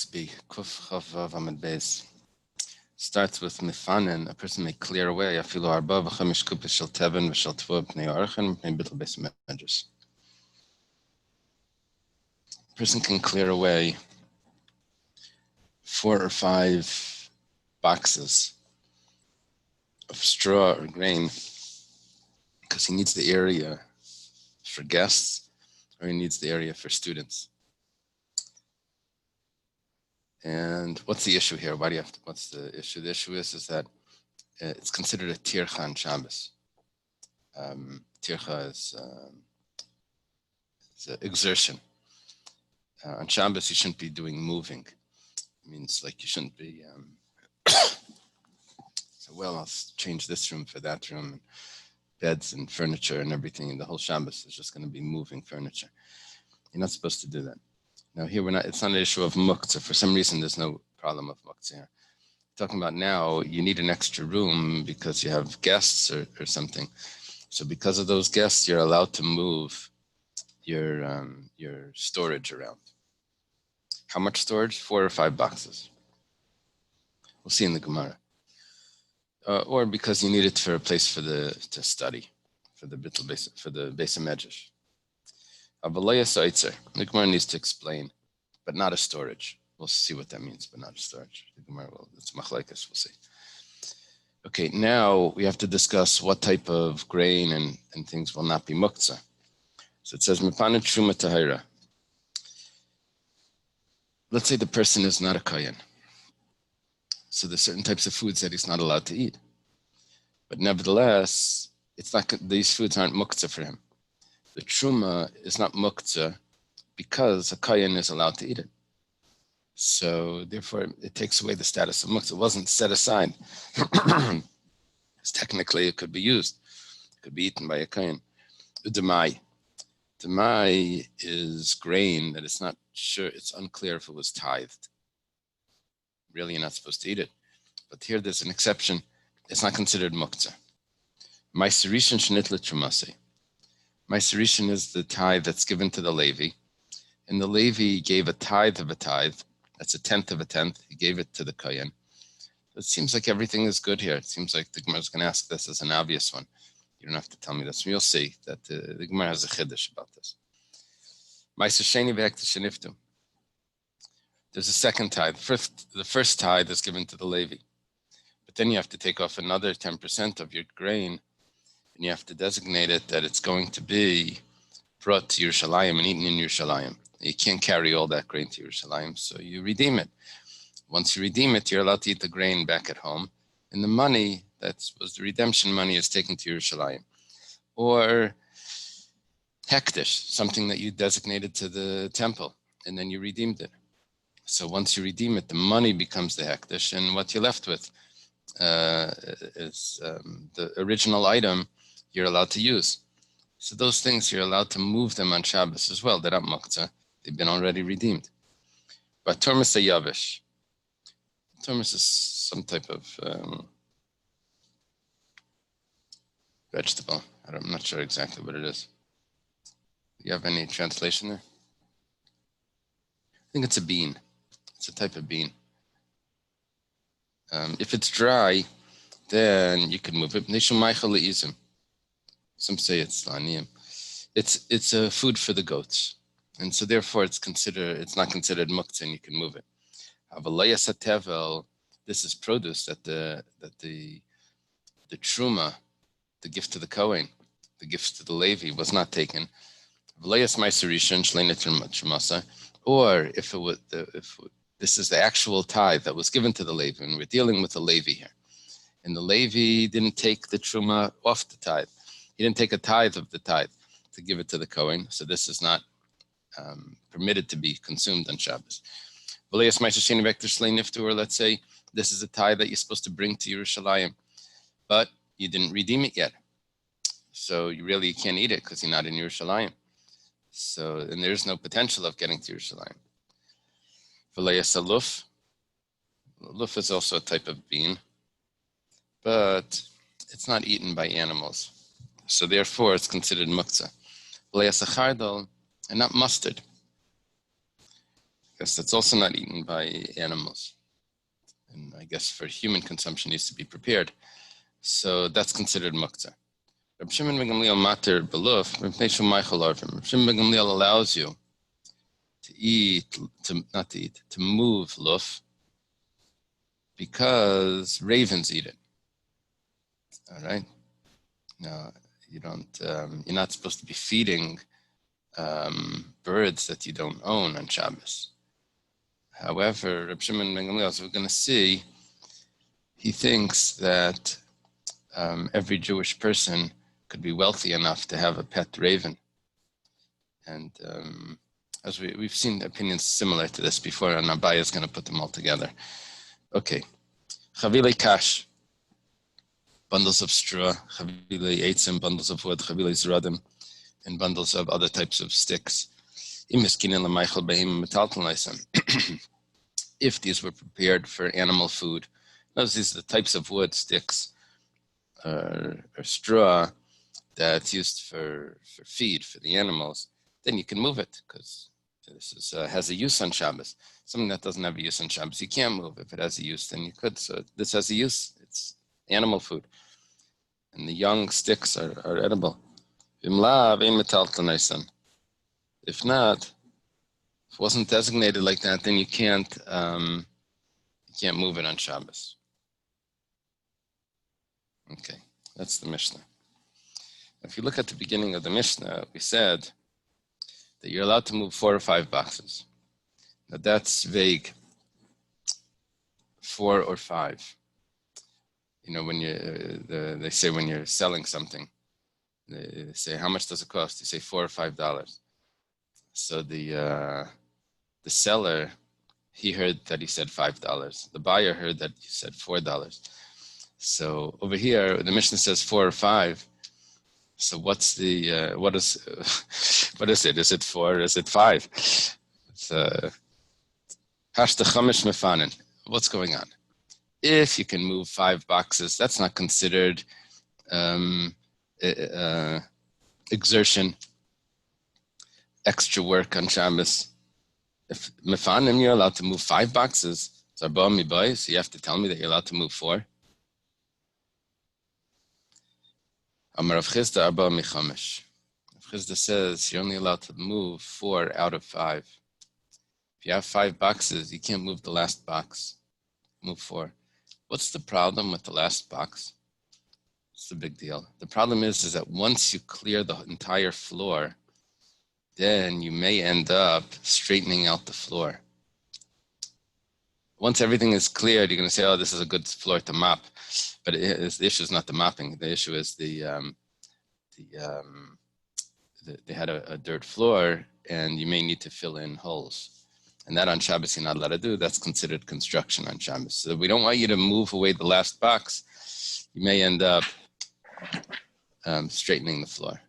B. Kuf Chav Vav Amud Beis. Starts with mifanen. A person may clear away afilu arba v'chamish kupis shel teven v'shel tvua b'nei archen b'nei bittul beis medrash. A person can clear away 4 or 5 boxes of straw or grain because he needs the area for guests or he needs the area for students. And what's the issue here? Why do you have to? What's the issue? The issue is that it's considered a tircha on Shabbos. Tircha is an exertion. On Shabbos, you shouldn't be doing moving. It means like you shouldn't be. So I'll change this room for that room, and beds and furniture and everything. And the whole Shabbos is just going to be moving furniture. You're not supposed to do that. Now here we're not. It's not an issue of muktzah. For some reason, there's no problem of muktzah here. Talking about now, you need an extra room because you have guests or something. So because of those guests, you're allowed to move your storage around. How much storage? 4 or 5 boxes. We'll see in the Gemara. Or because you need it for a place to study, for the bittul beis, for the beis medrash. The Gemara needs to explain, but not a storage. We'll see what that means, but not a storage. The Gemara it's machlekes, we'll see. Okay, now we have to discuss what type of grain and things will not be muktzah. So it says, Mipana Truma Tahira. Let's say the person is not a kohen. So there's certain types of foods that he's not allowed to eat. But nevertheless, it's not, these foods aren't muktzah for him. The truma is not muktzah because a kohen is allowed to eat it. So therefore, it takes away the status of muktzah. It wasn't set aside. Technically, it could be used. It could be eaten by a kohen. Udamai. Demai is grain that it's not sure, it's unclear if it was tithed. Really, you're not supposed to eat it. But here there's an exception. It's not considered muktzah. Ma'aserishin shnitla trumase. Ma'aserishin is the tithe that's given to the Levi. And the Levi gave a tithe of a tithe. That's a tenth of a tenth. He gave it to the kohen. It seems like everything is good here. It seems like the Gemara is going to ask this as an obvious one. You don't have to tell me this. You'll see that the Gemara has a chiddush about this. There's a second tithe. The first tithe is given to the Levi. But then you have to take off another 10% of your grain, and you have to designate it that it's going to be brought to Yerushalayim and eaten in Yerushalayim. You can't carry all that grain to Yerushalayim, so you redeem it. Once you redeem it, you're allowed to eat the grain back at home, and the money that was the redemption money is taken to Yerushalayim. Or hektish, something that you designated to the temple, and then you redeemed it. So once you redeem it, the money becomes the hektish, and what you're left with is the original item you're allowed to use. So those things, you're allowed to move them on Shabbos as well. They're not muktzah. They've been already redeemed. But turmis a yavish. Turmis is some type of vegetable. I'm not sure exactly what it is. Do you have any translation there? I think it's a bean. It's a type of bean. If it's dry, then you can move it. Some say it's laniyim. It's a food for the goats, and so therefore it's not considered muktzah, and you can move it. Avalayas hatevel. This is produce that the truma, the gift to the kohen, the gift to the Levi, was not taken. Avalayas ma'aserishin shleinet trumasa. Or if this is the actual tithe that was given to the Levi, and we're dealing with the Levi here, and the Levi didn't take the truma off the tithe. He didn't take a tithe of the tithe to give it to the kohen, so this is not permitted to be consumed on Shabbos. Or let's say this is a tithe that you're supposed to bring to Yerushalayim, but you didn't redeem it yet. So you can't eat it because you're not in Yerushalayim. So, and there's no potential of getting to Yerushalayim. Luf is also a type of bean, but it's not eaten by animals. So therefore, it's considered muktzah. And not mustard. Yes, that's also not eaten by animals. And I guess for human consumption needs to be prepared. So that's considered muktzah. Reb Shimon ben Gamliel matir beluf, Reb Shimon ben Gamliel allows you to move luf, because ravens eat it. All right. Now you don't. You're not supposed to be feeding birds that you don't own on Shabbos. However, Reb Shimon ben Gamliel, as we're going to see, he thinks that every Jewish person could be wealthy enough to have a pet raven. And as we've seen opinions similar to this before, and Abaye is going to put them all together. Okay. Chavile kash, bundles of straw, chavile eitzim, bundles of wood, chavile zradim, and bundles of other types of sticks. If these were prepared for animal food, notice these are the types of wood, sticks, or straw that's used for feed for the animals, then you can move it, because this has a use on Shabbos. Something that doesn't have a use on Shabbos, you can't move. If it has a use, then you could. So this has a use. It's animal food. And the young sticks are edible. If not, if it wasn't designated like that, then you can't move it on Shabbos. Okay, that's the Mishnah. If you look at the beginning of the Mishnah, we said that you're allowed to move 4 or 5 boxes. Now that's vague. 4 or 5. You know, when they say when you're selling something, they say, how much does it cost? You say $4 or $5. So the seller, he heard that he said $5. The buyer heard that he said $4. So over here, the Mishnah says 4 or 5. So what's the what is it? Is it 4 or is it 5? It's what's going on? If you can move 5 boxes, that's not considered exertion, extra work on Shabbos. If mefanim, you're allowed to move 5 boxes, so you have to tell me that you're allowed to move 4. Amar Rav Chisda arba michamesh. Rav Chisda says you're only allowed to move 4 out of 5. If you have 5 boxes, you can't move the last box. Move 4. What's the problem with the last box? It's a big deal. The problem is that once you clear the entire floor, then you may end up straightening out the floor. Once everything is cleared, you're going to say, oh, this is a good floor to mop. But the issue is not the mopping. The issue is they had a dirt floor, and you may need to fill in holes. And that on Shabbos you're not allowed to do. That's considered construction on Shabbos. So we don't want you to move away the last box. You may end up straightening the floor.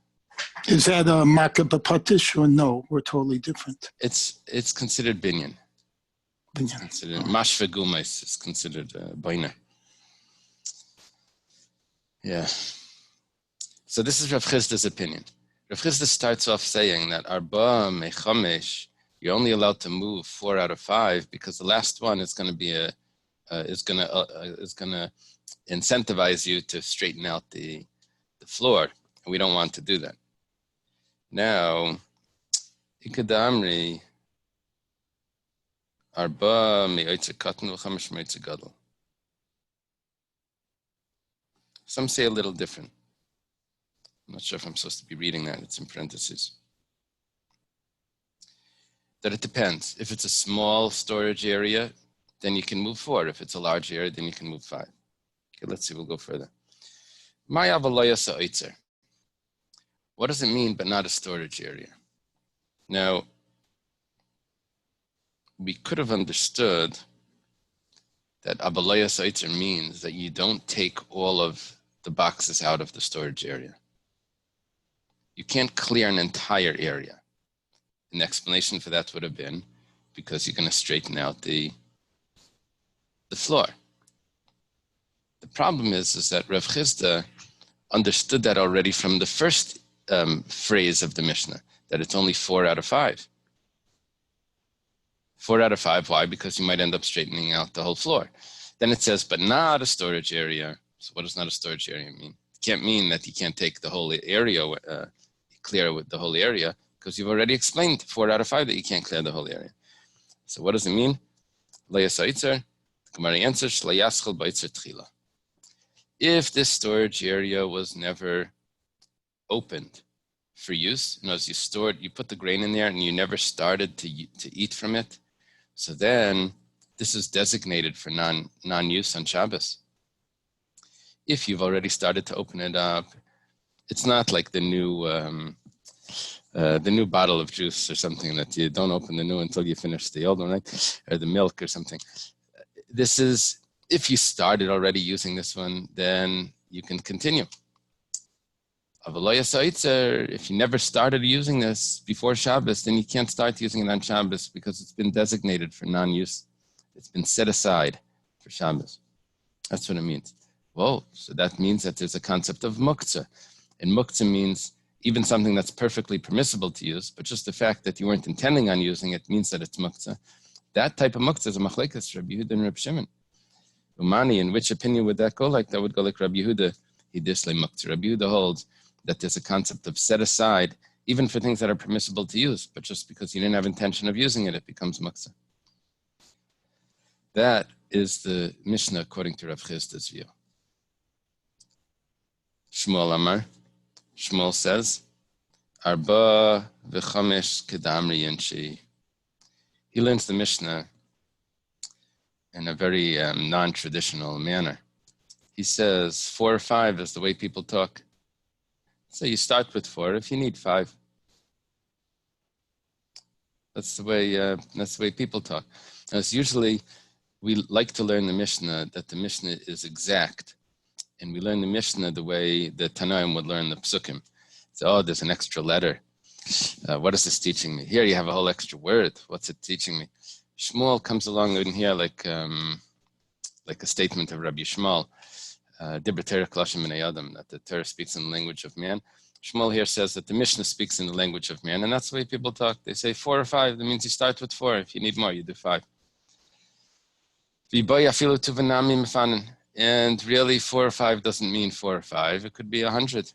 Is that a Maka Bapatish or no? We're totally different. It's considered binyan. It's considered mashve gumais is considered boina. Yeah. So this is Rav Chisda's opinion. Rav Chisda starts off saying that arba mechamesh, you're only allowed to move 4 out of 5 because the last one is going to be is going to incentivize you to straighten out the floor, and we don't want to do that. Now, ikadamri arba me'oitze katan v'chamesh me'oitze gadol. Some say a little different. I'm not sure if I'm supposed to be reading that. It's in parentheses. That it depends. If it's a small storage area, then you can move 4. If it's a large area, then you can move 5. Okay, let's see. We'll go further. Maya v'loya sa'oitzer. What does it mean, but not a storage area? Now, we could have understood that abalaya sa'oitzer means that you don't take all of the boxes out of the storage area. You can't clear an entire area. An explanation for that would have been because you're going to straighten out the floor. The problem is that Rav Chisda understood that already from the first phrase of the Mishnah, that it's only 4 out of 5. 4 out of 5. Why? Because you might end up straightening out the whole floor. Then it says, but not a storage area. So what does not a storage area mean? It can't mean that you can't take the whole area, clear with the whole area, because you've already explained 4 out of 5 that you can't clear the whole area. So what does it mean? The Gemara answers, if this storage area was never opened for use, as you put the grain in there and you never started to eat from it, so then this is designated for non-use on Shabbos. If you've already started to open it up, it's not like the new bottle of juice or something that you don't open the new until you finish the old one, right? Or the milk or something. This is, if you started already using this one, then you can continue. If you never started using this before Shabbos, then you can't start using it on Shabbos because it's been designated for non-use. It's been set aside for Shabbos. That's what it means. Whoa, so that means that there's a concept of muktzah. And muktzah means even something that's perfectly permissible to use, but just the fact that you weren't intending on using it means that it's muktzah. That type of muktzah is a machlekes Rabbi Yehuda and Rabbi Shimon. Umani, in which opinion would that go like? That would go like Rabbi Yehuda. He dislay muktzah. Rabbi Yehuda holds that there's a concept of set aside, even for things that are permissible to use, but just because you didn't have intention of using it, it becomes muktzah. That is the Mishnah according to Rav Chisda's view. Shmuel Amar. Shmuel says, Arba v'chamesh kedamri yanshi. He learns the Mishnah in a very non-traditional manner. He says 4 or 5 is the way people talk. So you start with 4 if you need 5. That's the way people talk. As usually we like to learn the Mishnah that the Mishnah is exact. And we learn the Mishnah the way the Tanaim would learn the Psukim. So, there's an extra letter. What is this teaching me? Here you have a whole extra word. What's it teaching me? Shmuel comes along in here like a statement of Rabbi Shmuel, Dibra Torah Klashim B'nei Adam, that the Torah speaks in the language of man. Shmuel here says that the Mishnah speaks in the language of man, and that's the way people talk. They say 4 or 5. That means you start with 4. If you need more, you do 5. And really 4 or 5 doesn't mean 4 or 5. It could be 100.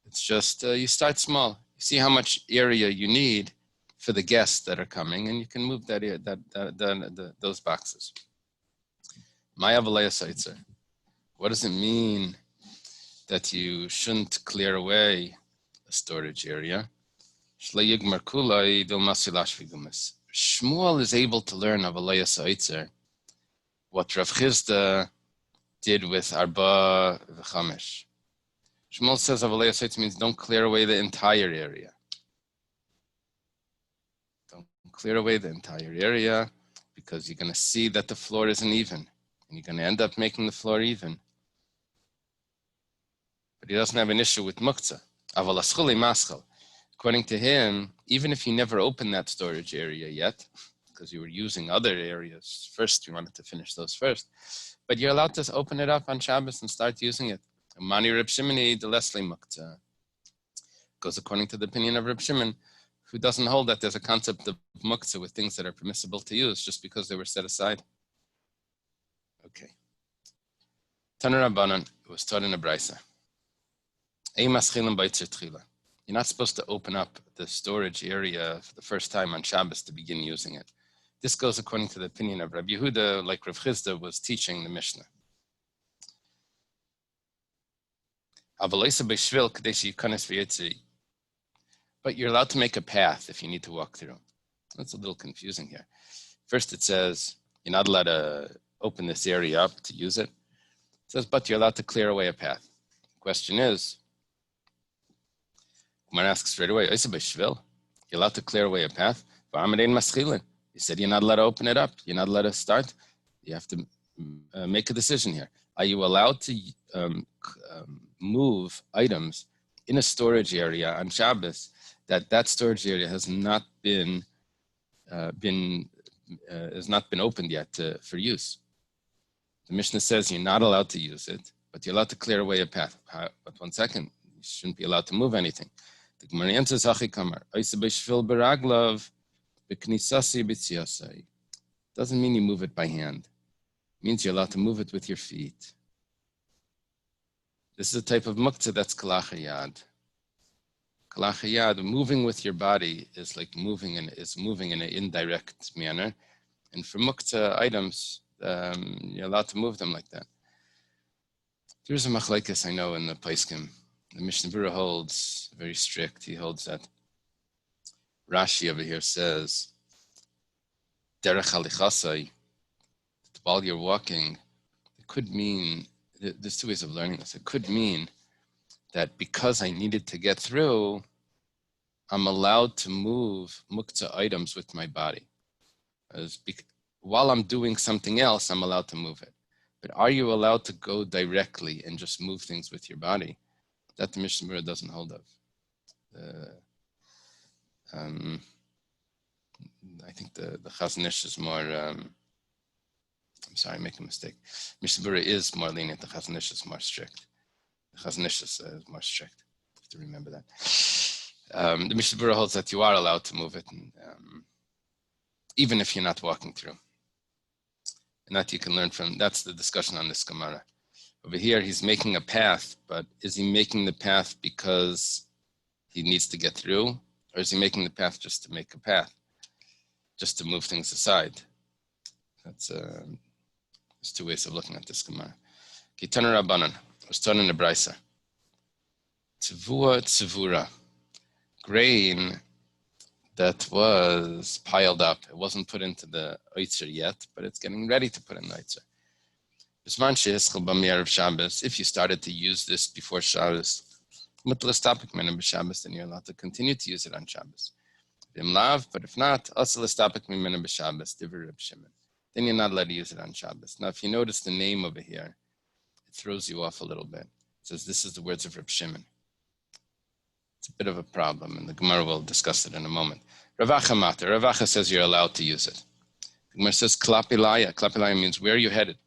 It's just you start small. You see how much area you need for the guests that are coming, and you can move those boxes. Maya v'leya saitzer. What does it mean that you shouldn't clear away a storage area? Shmuel is able to learn of v'leya saitzer what Rav Chisda did with Arba v'chamesh. Shmuel says Avalei Yasaitz means don't clear away the entire area. Don't clear away the entire area because you're going to see that the floor isn't even. And you're going to end up making the floor even. But he doesn't have an issue with muktzah. Aval aschuli maschal. According to him, even if you never opened that storage area yet, because you were using other areas first, you wanted to finish those first, but you're allowed to open it up on Shabbos and start using it. Mani Reb Shimoni de Leslie Muktzah goes according to the opinion of Reb Shimon, who doesn't hold that there's a concept of muktzah with things that are permissible to use just because they were set aside. Okay. Taner Rabbanan, it was taught in a brisa. You're not supposed to open up the storage area for the first time on Shabbos to begin using it. This goes according to the opinion of Rabbi Yehuda, like Rav Chisda was teaching the Mishnah. But you're allowed to make a path if you need to walk through. That's a little confusing here. First it says, you're not allowed to open this area up to use it. It says, but you're allowed to clear away a path. The question is, Kumar asks straight away, you're allowed to clear away a path? You said you're not allowed to open it up. You're not allowed to start. You have to make a decision here. Are you allowed to move items in a storage area on Shabbos that storage area has not been opened yet for use? The Mishnah says you're not allowed to use it, but you're allowed to clear away a path. But 1 second, you shouldn't be allowed to move anything. The Gemara answers, B'knisasi b'tziasai. Doesn't mean you move it by hand. It means you're allowed to move it with your feet. This is a type of muktzah that's kalachayad. Kalachayad, moving with your body is like moving in an indirect manner. And for muktzah items, you're allowed to move them like that. There's a machlekes I know in the Paiskim. The Mishnah Berurah holds very strict. He holds that Rashi over here says, derech halichasai, that while you're walking, it could mean, there's two ways of learning this. It could mean that because I needed to get through, I'm allowed to move muktzah items with my body. While I'm doing something else, I'm allowed to move it. But are you allowed to go directly and just move things with your body? That the Mishnah Berurah doesn't hold of. I think the Chazon Ish is more, I'm sorry, I make a mistake. Mishnah Berurah is more lenient, the Chazon Ish is more strict. The Chazon Ish is more strict. You have to remember that. The Mishnah Berurah holds that you are allowed to move it, and, even if you're not walking through. And that you can learn from, that's the discussion on this Gemara. Over here, he's making a path, but is he making the path because he needs to get through? Or is he making the path just to make a path? Just to move things aside? That's, there's two ways of looking at this Gemara. Kitana Rabbanan, was taught in the Braisa. Tzvua tzvura, grain that was piled up. It wasn't put into the Oitzer yet, but it's getting ready to put in the Oitzer. If you started to use this before Shabbos, then you're allowed to continue to use it on Shabbos. But if not, then you're not allowed to use it on Shabbos. Now, if you notice the name over here, it throws you off a little bit. It says this is the words of Reb Shimon. It's a bit of a problem, and the Gemara will discuss it in a moment. Rav Acha Mater. Rav Acha says you're allowed to use it. The Gemara says Klapilaya. Klapilaya means where are you headed?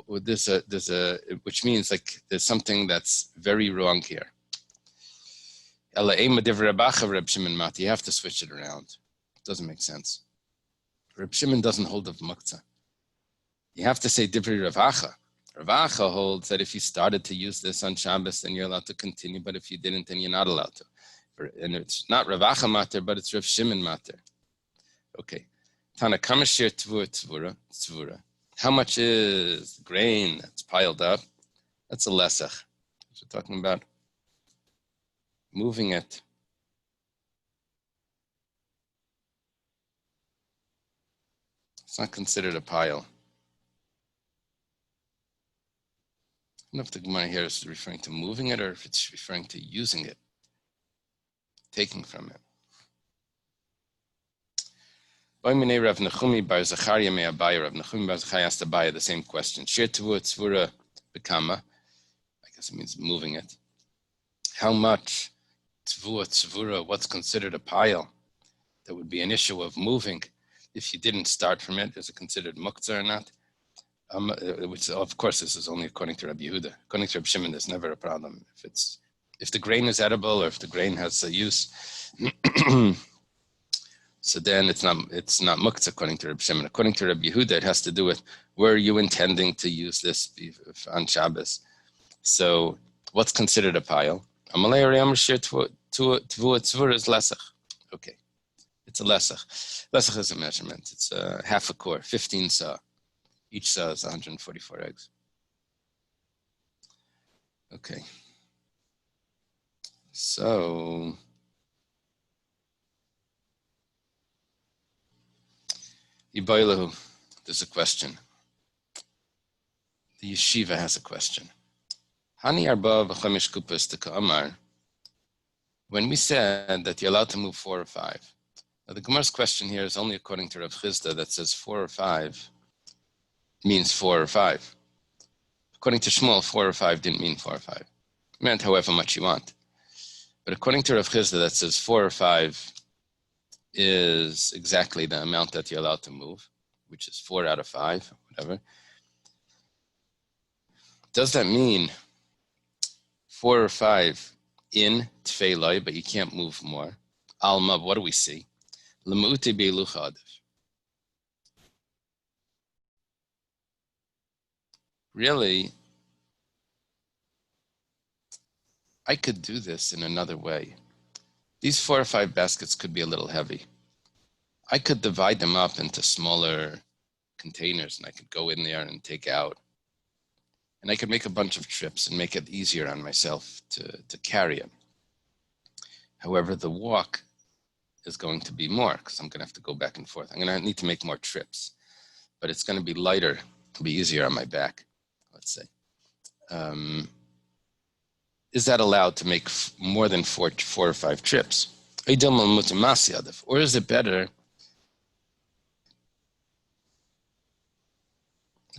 Which means like there's something that's very wrong here. You have to switch it around. It doesn't make sense. Reb Shimon doesn't hold of muktzah. You have to say Divrei Rav Acha. Rav Acha holds that if you started to use this on Shabbos, then you're allowed to continue, but if you didn't, then you're not allowed to. And it's not Rav Acha mater, but it's Rav Shimon mater. Okay. Tana kamashir tvura. How much is the grain that's piled up? That's a lesach. We're talking about moving it. It's not considered a pile. I don't know if the Gemara here is referring to moving it or if it's referring to using it, taking from it. Rav Nachumi bar Zachariah me Abaye. Rav Nachumi bar Zachariah asked Abaye the same question. Shir tavua tzvura bekama. I guess it means moving it. How much tzvura, what's considered a pile? That would be an issue of moving. If you didn't start from it, is it considered muktzah or not? Which of course this is only according to Rabbi Yehuda. According to Rabbi Shimon, there's never a problem. If the grain is edible or if the grain has a use, so then it's not muktzah according to Rabbi Shimon. According to Rabbi Yehuda, it has to do with were you intending to use this on Shabbos? So what's considered a pile? Amalei Ariyam Shir Tvua Tzvur is lesach. Okay, it's a lesach. Lesach is a measurement. It's half a core, 15 saw. Each saw is 144 eggs. Okay. So Iboilahu, there's a question. The yeshiva has a question. Hani arba v'chamish kupas t'ka'amar. When we said that you're allowed to move 4 or 5, now the Gemara's question here is only according to Rav Chizda that says 4 or 5 means 4 or 5. According to Shmuel, 4 or 5 didn't mean 4 or 5. It meant however much you want. But according to Rav Chizda that says 4 or 5 is exactly the amount that you're allowed to move, which is 4 out of 5, whatever. Does that mean 4 or 5 in Tfeilai, but you can't move more? Alma, what do we see? L'mu'ti beilucha adif. Really, I could do this in another way. These 4 or 5 baskets could be a little heavy. I could divide them up into smaller containers, and I could go in there and take out. And I could make a bunch of trips and make it easier on myself to carry it. However, the walk is going to be more because I'm going to have to go back and forth. I'm going to need to make more trips, but it's going to be lighter, it'll be easier on my back, let's say. Is that allowed to make more than four or 5 trips? Or is it better?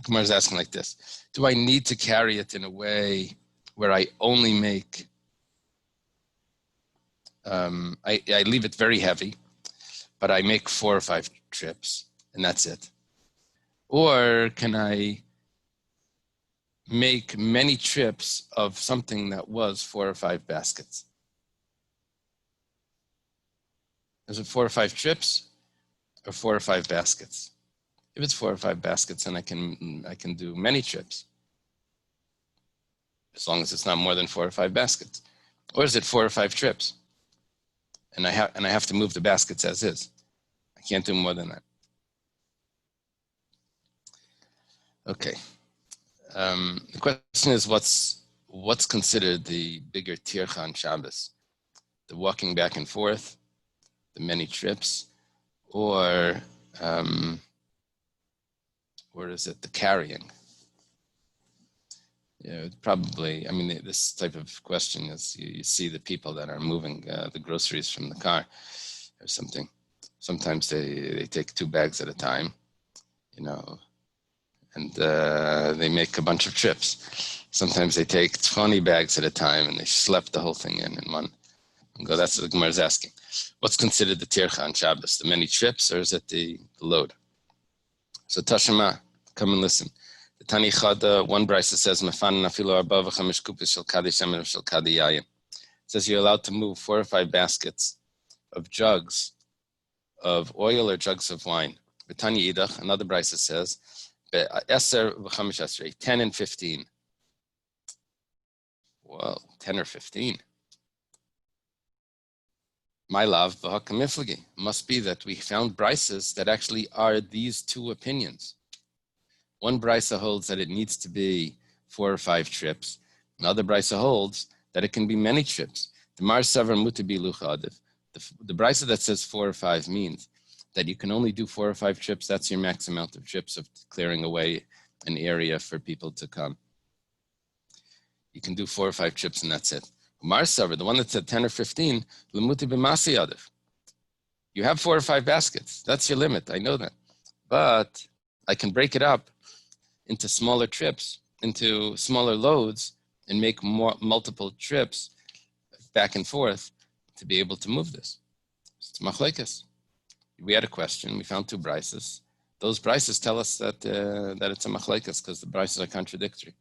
Kumar is asking like this. Do I need to carry it in a way where I only make, I leave it very heavy, but I make 4 or 5 trips and that's it? Or can I make many trips of something that was 4 or 5 baskets? Is it 4 or 5 trips or 4 or 5 baskets? If it's 4 or 5 baskets, then I can do many trips, as long as it's not more than 4 or 5 baskets. Or is it 4 or 5 trips, and I have to move the baskets as is? I can't do more than that. Okay. The question is, what's considered the bigger tircha on Shabbos? The walking back and forth, the many trips, or is it the carrying? Yeah, probably. I mean, this type of question is you see the people that are moving the groceries from the car or something. Sometimes they take 2 bags at a time, and they make a bunch of trips. Sometimes they take 20 bags at a time and they slap the whole thing in one. And go, that's what the Gemara is asking. What's considered the tircha on Shabbos? The many trips, or is it the load? So Tashema, come and listen. The Tani Chada, one brisa says, "Mefan nafilo arba v'chamish kupis shel kadi shemen shel kadi yayin." It says you're allowed to move 4 or 5 baskets of jugs of oil or jugs of wine. The Tani Idach, another brisa says, "Eser v'chamish esrei, 10 and 15." Well, 10 or 15. My love, must be that we found brises that actually are these 2 opinions. One brisa holds that it needs to be 4 or 5 trips. Another brisa holds that it can be many trips. The Mar Savar Mutabi Luchadiv. The brisa that says 4 or 5 means that you can only do 4 or 5 trips. That's your max amount of trips of clearing away an area for people to come. You can do 4 or 5 trips and that's it. Mar Savar, the one that said 10 or 15, Lemuti b'masi yadav. You have 4 or 5 baskets. That's your limit. I know that. But I can break it up into smaller trips, into smaller loads, and make multiple trips back and forth to be able to move this. It's machlekes. We had a question. We found 2 brises. Those brises tell us that it's a machlekes because the brises are contradictory.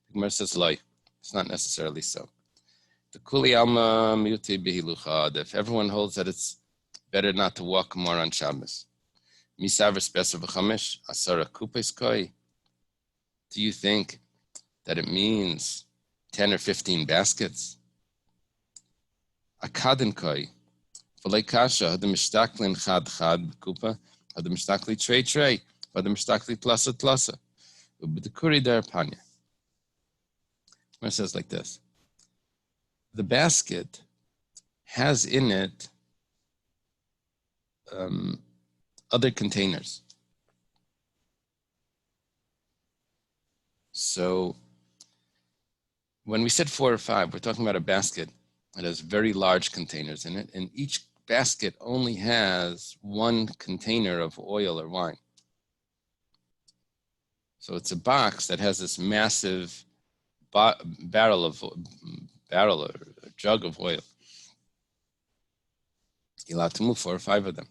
The Gemara says, "Loi." It's not necessarily so. The Kuli Alma Miuti Bihilucha. If everyone holds that it's better not to walk more on Shabbos. Misaver Spesa V'chamish Asara Kupes Koi. Do you think that it means 10 or 15 baskets? Akadin Koi. V'lei Kasha Hadam Mishtaklin Chad Kupa Hadam Mishtakli Trei Hadam Mishtakli Tlasa Tlasa. Ubedekuri Der Panya. It says like this. The basket has in it other containers. So when we said 4 or 5, we're talking about a basket that has very large containers in it, and each basket only has 1 container of oil or wine. So it's a box that has this massive barrel or a jug of oil. You're allowed to move 4 or 5 of them.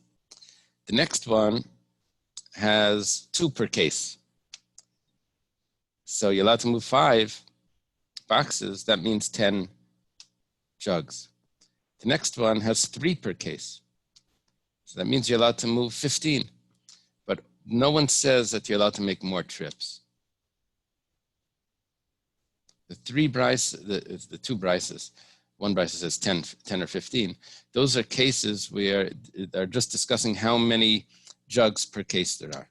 The next one has 2 per case. So you're allowed to move 5 boxes. That means 10 jugs. The next one has 3 per case. So that means you're allowed to move 15. But no one says that you're allowed to make more trips. The two brises, one brise says 10 or 15. Those are cases where they're just discussing how many jugs per case there are.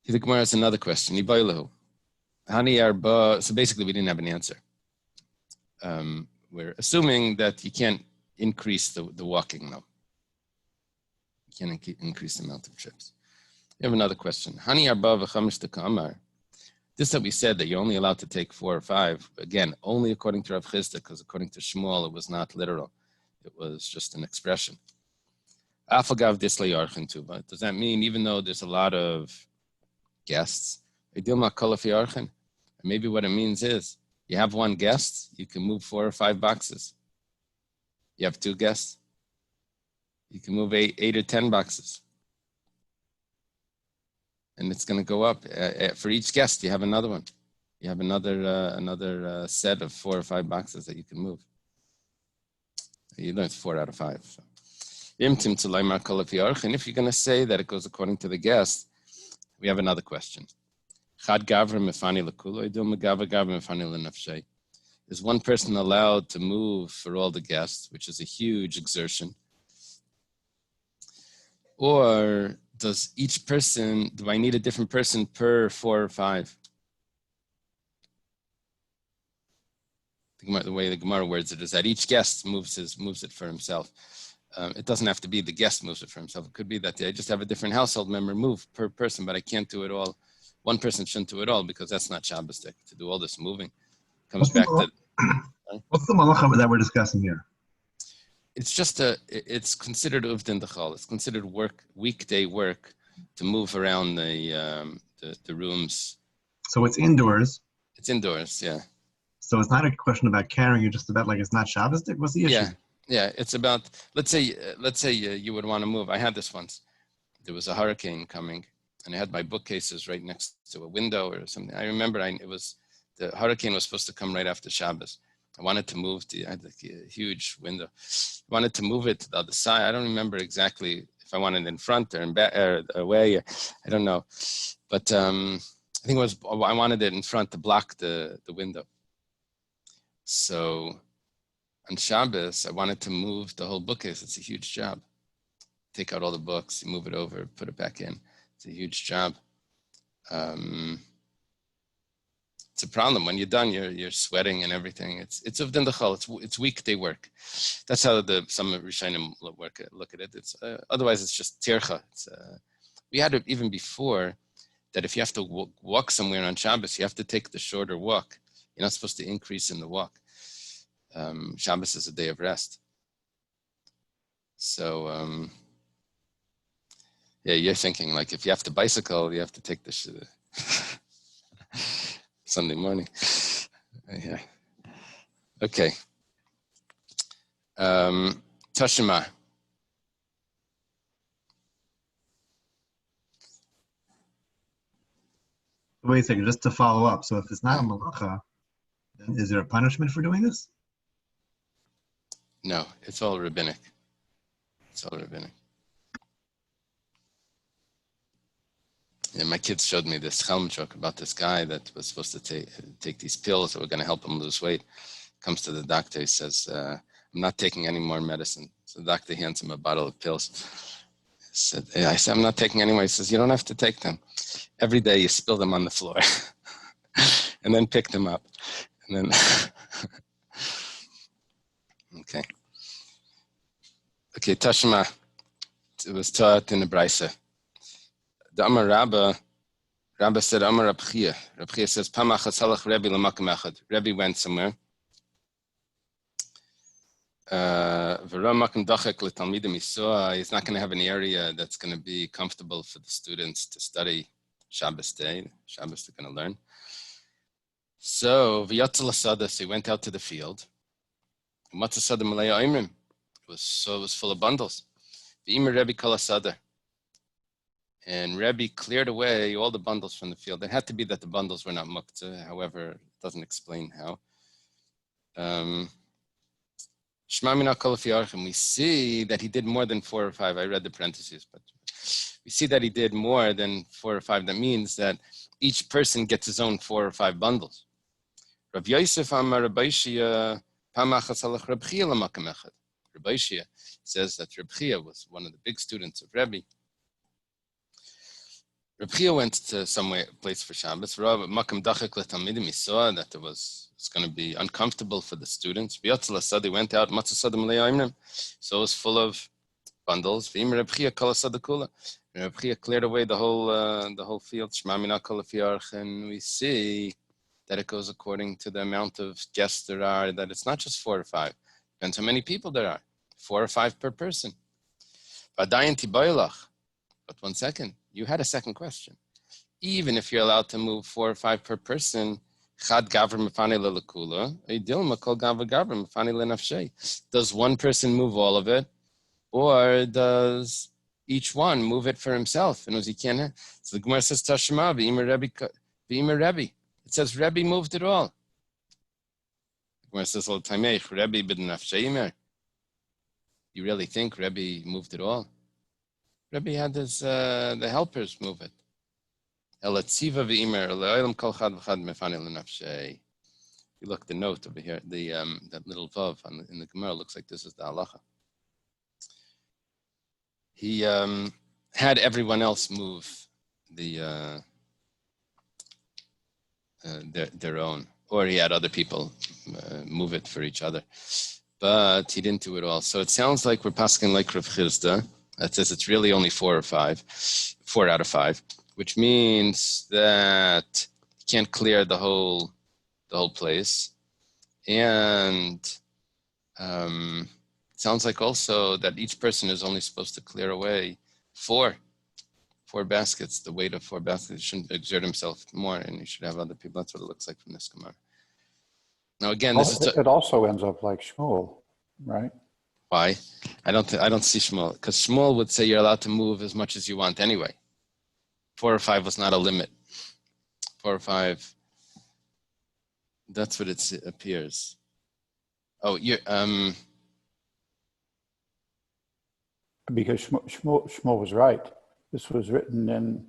The Gemara has another question. So basically we didn't have an answer. We're assuming that you can't increase the walking now. You can't increase the amount of trips. We have another question. This that we said that you're only allowed to take 4 or 5, again, only according to Rav Chisda, because according to Shmuel, it was not literal. It was just an expression. Does that mean even though there's a lot of guests, maybe what it means is you have one guest, you can move 4 or 5 boxes. You have 2 guests, you can move 8 or 10 boxes. And it's going to go up. For each guest, you have another one. You have another set of 4 or 5 boxes that you can move. You know it's 4 out of 5. So. And if you're going to say that it goes according to the guest, we have another question. Is one person allowed to move for all the guests, which is a huge exertion? Or do I need a different person per 4 or 5? The way the Gemara words it is that each guest moves it for himself. It doesn't have to be the guest moves it for himself. It could be that I just have a different household member move per person, but I can't do it all. One person shouldn't do it all because that's not Shabbos Daf. To do all this moving comes back to. What's the malacha that we're discussing here? It's just it's considered uvdin dechal. It's considered weekday work to move around the rooms. So it's indoors. It's indoors, yeah. So it's not a question about carrying. It's just about it's not Shabbos Daf. What's the issue? Yeah. It's about let's say you would want to move. I had this once. There was a hurricane coming, and I had my bookcases right next to a window or something. I remember the hurricane was supposed to come right after Shabbos. I wanted to move I had a huge window. I wanted to move it to the other side. I don't remember exactly if I wanted it in front or in back or away. I don't know. But I think I wanted it in front to block the window. So on Shabbos, I wanted to move the whole bookcase. It's a huge job. Take out all the books, you move it over, put it back in. It's a huge job. It's a problem. When you're done, you're sweating and everything. It's uvdin dechal. It's weekday work. That's how some Rishonim look at it. It's otherwise it's just tircha. We had it even before that if you have to walk somewhere on Shabbos, you have to take the shorter walk. You're not supposed to increase in the walk. Shabbos is a day of rest. So you're thinking if you have to bicycle, you have to take the Sunday morning. Yeah. Okay. Tashima. Wait a second, just to follow up. So if it's not a malacha, then is there a punishment for doing this? No, it's all rabbinic. Yeah, my kids showed me this Chalm joke about this guy that was supposed to take these pills that were going to help him lose weight. Comes to the doctor, he says, I'm not taking any more medicine. So the doctor hands him a bottle of pills. I said, I'm not taking any more. He says, you don't have to take them. Every day you spill them on the floor and then pick them up. And then, okay, Tashma, it was taught in the Brisa. The Amar Rabba said, Amar Rab Chia. Rab Chia says, Pamachas halach Rebbe l'makom echad. Rebbe went somewhere. V'ra makom dachek l'talmidim yisua. He's not going to have an area that's going to be comfortable for the students to study Shabbos day. Shabbos they're going to learn. So v'yatzel asadas, he went out to the field. Matzasada malaya imrim. It was full of bundles. V'imir Rebbe kol asada. And Rebbe cleared away all the bundles from the field. It had to be that the bundles were not muktzah. However, it doesn't explain how. Shema mina kol lefi archim. We see that he did more than 4 or 5. I read the parentheses, but we see that he did more than 4 or 5. That means that each person gets his own 4 or 5 bundles. Rav Yosef Amar Rabbi Shia Pamachas Halach Reb Chia L'Makam Echad. Rabbi Shia says that Reb Chia was one of the big students of Rebbe. Reb Chia went to some place for Shabbos. Rav Makam Dachek L'Talmidim. He saw that it's going to be uncomfortable for the students. B'yotzei l'asad, he went out. Matzu sadim le'ayimnim. So it was full of bundles. V'im Reb Chia kol asad kula. Reb Chia cleared away the whole field. Shema mina kol lefi archim. We see that it goes according to the amount of guests there are. That it's not just 4 or 5. Depends how many people there are. 4 or 5 per person. V'adayin tibayilach. But 1 second, you had a second question. Even if you're allowed to move 4 or 5 per person, does one person move all of it, or does each one move it for himself? And he can't. So the Gemara says, Tashma, Rebbe. It says Rebbe moved it all. The Gemara says, Rebbe bid nafshei. You really think Rebbe moved it all? Rebbe had the helpers move it. You look the note over here, that little vav in the Gemara looks like this is the halacha. He had everyone else move their own, or he had other people move it for each other, but he didn't do it all. So it sounds like we're passing like Rav Chizda. That says it's really only 4 or 5, 4 out of 5. Which means that you can't clear the whole place, and sounds like also that each person is only supposed to clear away 4 baskets. The weight of 4 baskets. He shouldn't exert himself more, and he should have other people. That's what it looks like from this Gemara. Now again, it also ends up like Shmuel, right? Why? I don't see Shmuel, because Shmuel would say you're allowed to move as much as you want anyway. 4 or 5 was not a limit. 4 or 5. That's what it appears. Oh, you Because Shmuel was right. This was written in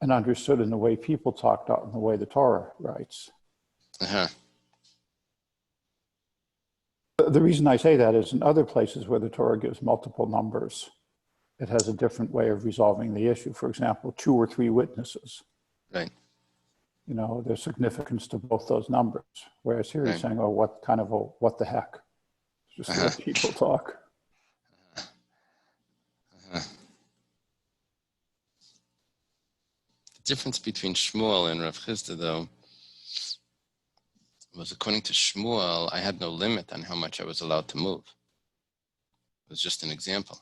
and understood in the way people talked out, in the way the Torah writes. Uh-huh. The reason I say that is in other places where the Torah gives multiple numbers, it has a different way of resolving the issue. For example, 2 or 3 witnesses. Right. You know, there's significance to both those numbers. Whereas here he's saying, what the heck? It's just the way people talk. The difference between Shmuel and Rav Chizda, though, was according to Shmuel, I had no limit on how much I was allowed to move. It was just an example.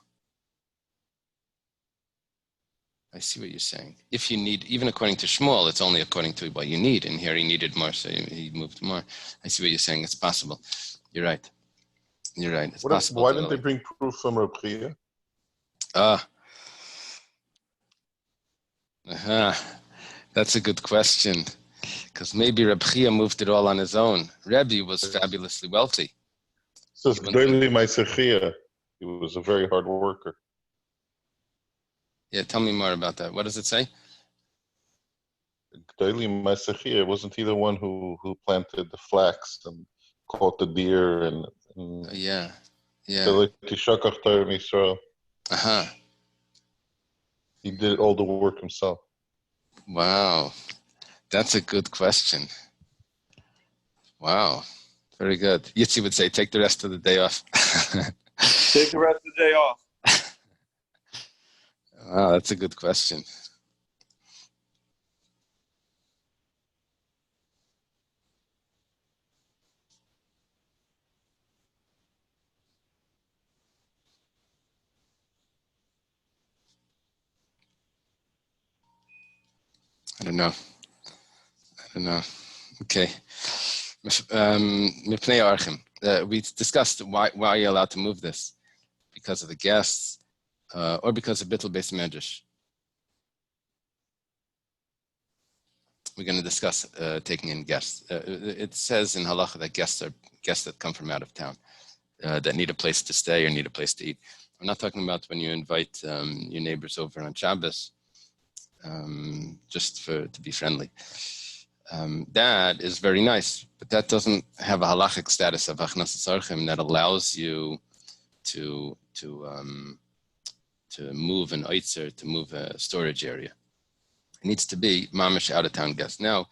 I see what you're saying. If you need, even according to Shmuel, it's only according to what you need. And here he needed more, so he moved more. I see what you're saying. It's possible. You're right. It's possible. Why didn't they bring proof from Reb Chia? That's a good question. Because maybe Reb Chia moved it all on his own. Rebbe was fabulously wealthy. It says, G'dayli Ma'aser Chia. He was a very hard worker. Yeah, tell me more about that. What does it say? G'dayli Ma'aser Chia. Wasn't he the one who planted the flax and caught the deer and yeah. Uh-huh. He did all the work himself. Wow. That's a good question. Wow. Very good. Yitzi would say, take the rest of the day off. Take the rest of the day off. Wow, that's a good question. I don't know. Okay. We discussed why you're allowed to move this. Because of the guests, or because of Bittul Beis Medrash. We're going to discuss taking in guests. It says in Halacha that guests that come from out of town. that need a place to stay or need a place to eat. I'm not talking about when you invite your neighbors over on Shabbos, just to be friendly. That is very nice, but that doesn't have a halachic status of achnasas orchim that allows you to move an oitzer, to move a storage area. It needs to be mamish out-of-town guest. Now,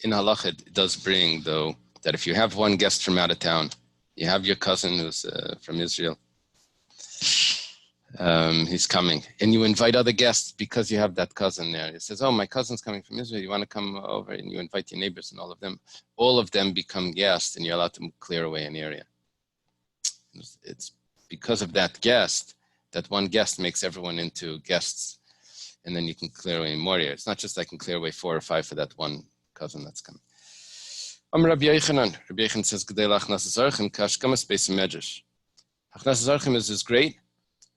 in halacha, it does bring, though, that if you have one guest from out of town, you have your cousin who's from Israel, he's coming, and you invite other guests because you have that cousin there. It says, oh, my cousin's coming from Israel, you want to come over, and you invite your neighbors, and all of them become guests, and you're allowed to clear away an area. It's because of that guest, that one guest makes everyone into guests, and then you can clear away more areas. It's not just I can clear away 4 or 5 for that one cousin that's coming. Rabbi Yochanan says, G'day la'achnasas orchim kashkamas beis medrash. Achnasas orchim is as great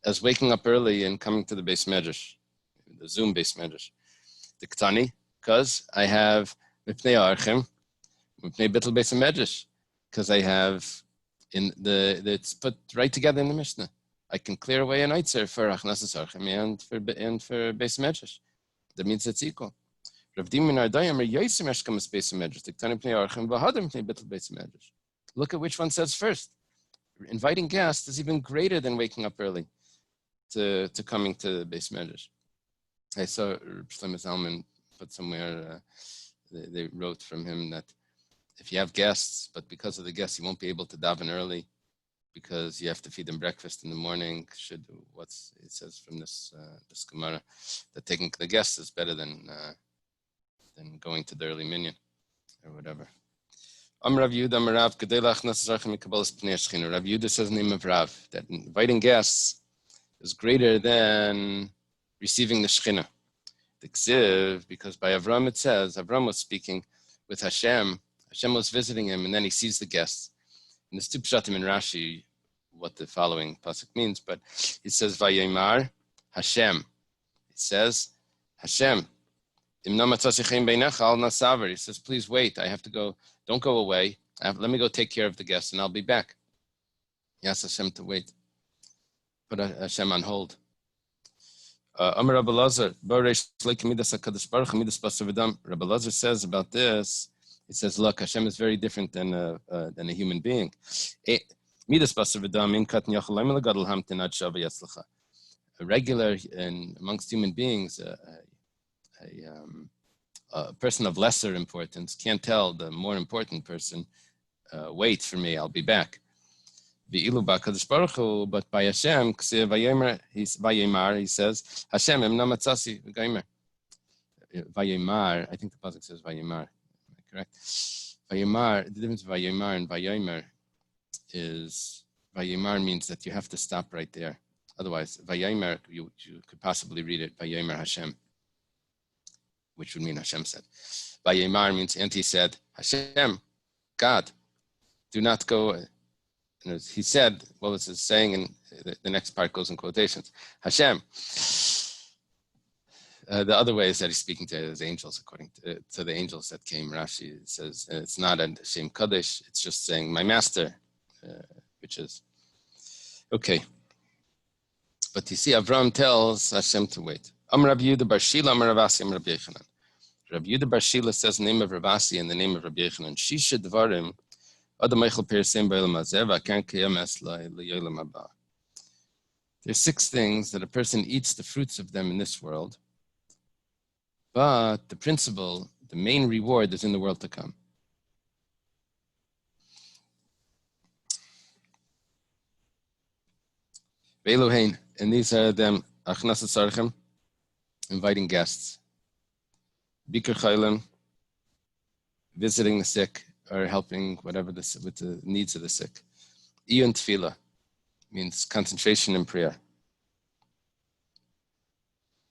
as waking up early and coming to the beis medrash, the Zoom beis medrash. The Ktani, because I have mipnei orchim, mipnei bittul beis medrash, because I have it's put right together in the Mishnah. I can clear away an oitzer for achnasas orchim and for beis medrash. That means it's equal. Look at which one says first. Inviting guests is even greater than waking up early to coming to the beis medrash. I saw Shlomo Zalman put somewhere, they wrote from him that if you have guests, but because of the guests, you won't be able to daven early because you have to feed them breakfast in the morning. It says from this Gemara that taking the guests is better than going to the early minyan or whatever. Rav Yehuda says in the name of Rav that inviting guests is greater than receiving the Shechina. The Ksiv, because by Avram it says, Avram was speaking with Hashem. Hashem was visiting him, and then he sees the guests. And there's 2 pshatim in Rashi what the following pasuk means, but it says Vayimar Hashem. It says Hashem. He says, please wait. I have to go. Don't go away. Let me go take care of the guests, and I'll be back. He asks Hashem to wait. Put Hashem on hold. Rabbi Lazar says about this. It says, look, Hashem is very different than a human being. A regular and amongst human beings. A person of lesser importance can't tell the more important person, wait for me, I'll be back. But by Hashem, he says, Hashem, emna matzasi v'gaimer. Vayimar, I think the pasuk says Vayimar. Am I correct? Vayimar, the difference between Vayimar and Vayomer is, Vayimar means that you have to stop right there. Otherwise, Vayomer, you could possibly read it, Vayomer Hashem, which would mean Hashem said. Vayimar means, and he said, Hashem, God, do not go. And he said, well, it's saying, and the next part goes in quotations, Hashem. The other way is that he's speaking to his angels, according to the angels that came. Rashi says it's not a Shem Kaddish, it's just saying, my master, which is, okay. But you see, Avram tells Hashem to wait. Amar Rabbi Yehuda bar Shila, Amar Rav Asi, Amar Rabbi Yochanan. Rabbi Yehuda bar Shila says the name of Rav Asi and the name of Rabbi Yochanan. Shisha Dvarim, there's 6 things that a person eats the fruits of them in this world, but the principle, the main reward is in the world to come. And these are them, achnasas orchim, inviting guests, bikur chaylim, visiting the sick, or helping whatever with the needs of the sick. Iyun tefillah means concentration in prayer.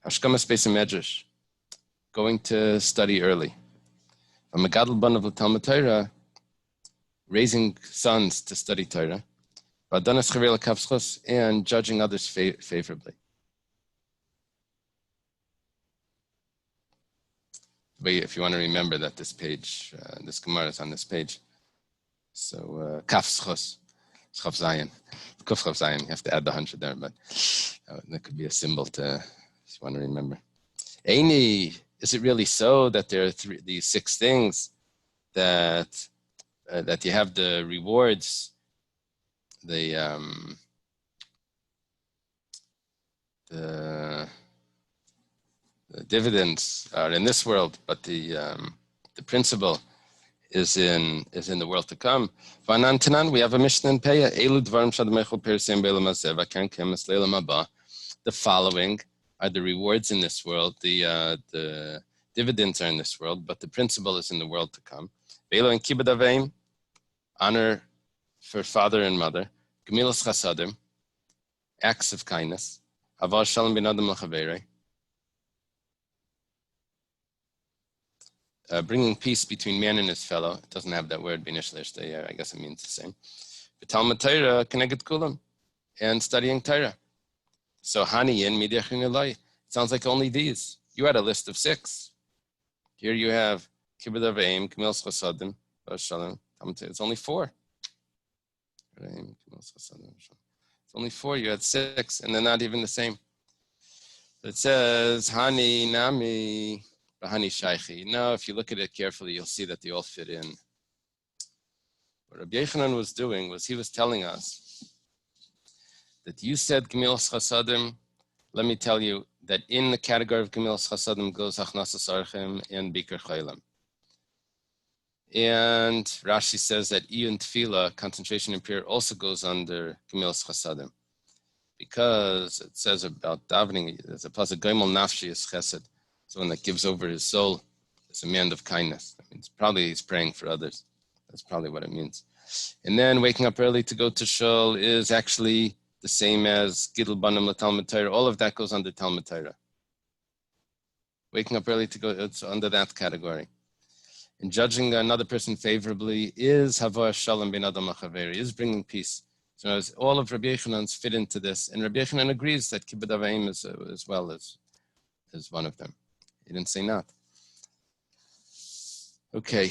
Hashkamas beis medrash, going to study early. Megadol banav l'talmud Torah, raising sons to study Torah. V'adanas charei l'kav zchus, and judging others favorably. But if you want to remember that this page, this Gemara is on this page. So, kaf zchus. It's Chav Zayin. Kuf Chav Zayin. You have to add the 100 there, but that could be a symbol to, if you want to remember. Eini, is it really so that there are these 6 things that that you have the rewards, the dividends are in this world, but the principle is in the world to come. Vanantanan, we have a Mishnah in Peah. Elu dvarim shadmechol persim be'elam hazeh v'kan kemes le'elam haba. The following are the rewards in this world. The dividends are in this world, but the principle is in the world to come. Be'elo and kibud aveim, honor for father and mother. Gemilas chasadim, acts of kindness. Havar shalom bin adam l'chaverei. Bringing peace between man and his fellow. It doesn't have that word, I guess it means the same. Talmud Torah, keneged kulam, and studying Torah. So hani in midiyachin elai. It sounds like only these. You had a list of 6. Here you have kibbud aveim, gemilas chasadim, shalom. It's only 4. It's only 4. You had 6, and they're not even the same. It says hani nami. No, if you look at it carefully, you'll see that they all fit in. What Rabbi Yochanan was doing was he was telling us that you said Gemilas Chasadim. Let me tell you that in the category of Gemilas Chasadim goes Achnasas Archem and Biker Chaylam. And Rashi says that Iyun Tefillah, concentration in prayer, also goes under Gemilas Chasadim. Because it says about davening, there's a pasuk Goimel Nafshi is Chesed. Someone that gives over his soul is a man of kindness. That means probably he's praying for others. That's probably what it means. And then waking up early to go to shul is actually the same as Gidul Banim LaTalmud Torah. All of that goes under Talmud Torah. Waking up early to go, it's under that category. And judging another person favorably is Havah Shalom bin Adam Achaveri, is bringing peace. So all of Rabbi Yochanan's fit into this. And Rabbi Yochanan agrees that Kibbud Aveim is as well as one of them. He didn't say not. Okay.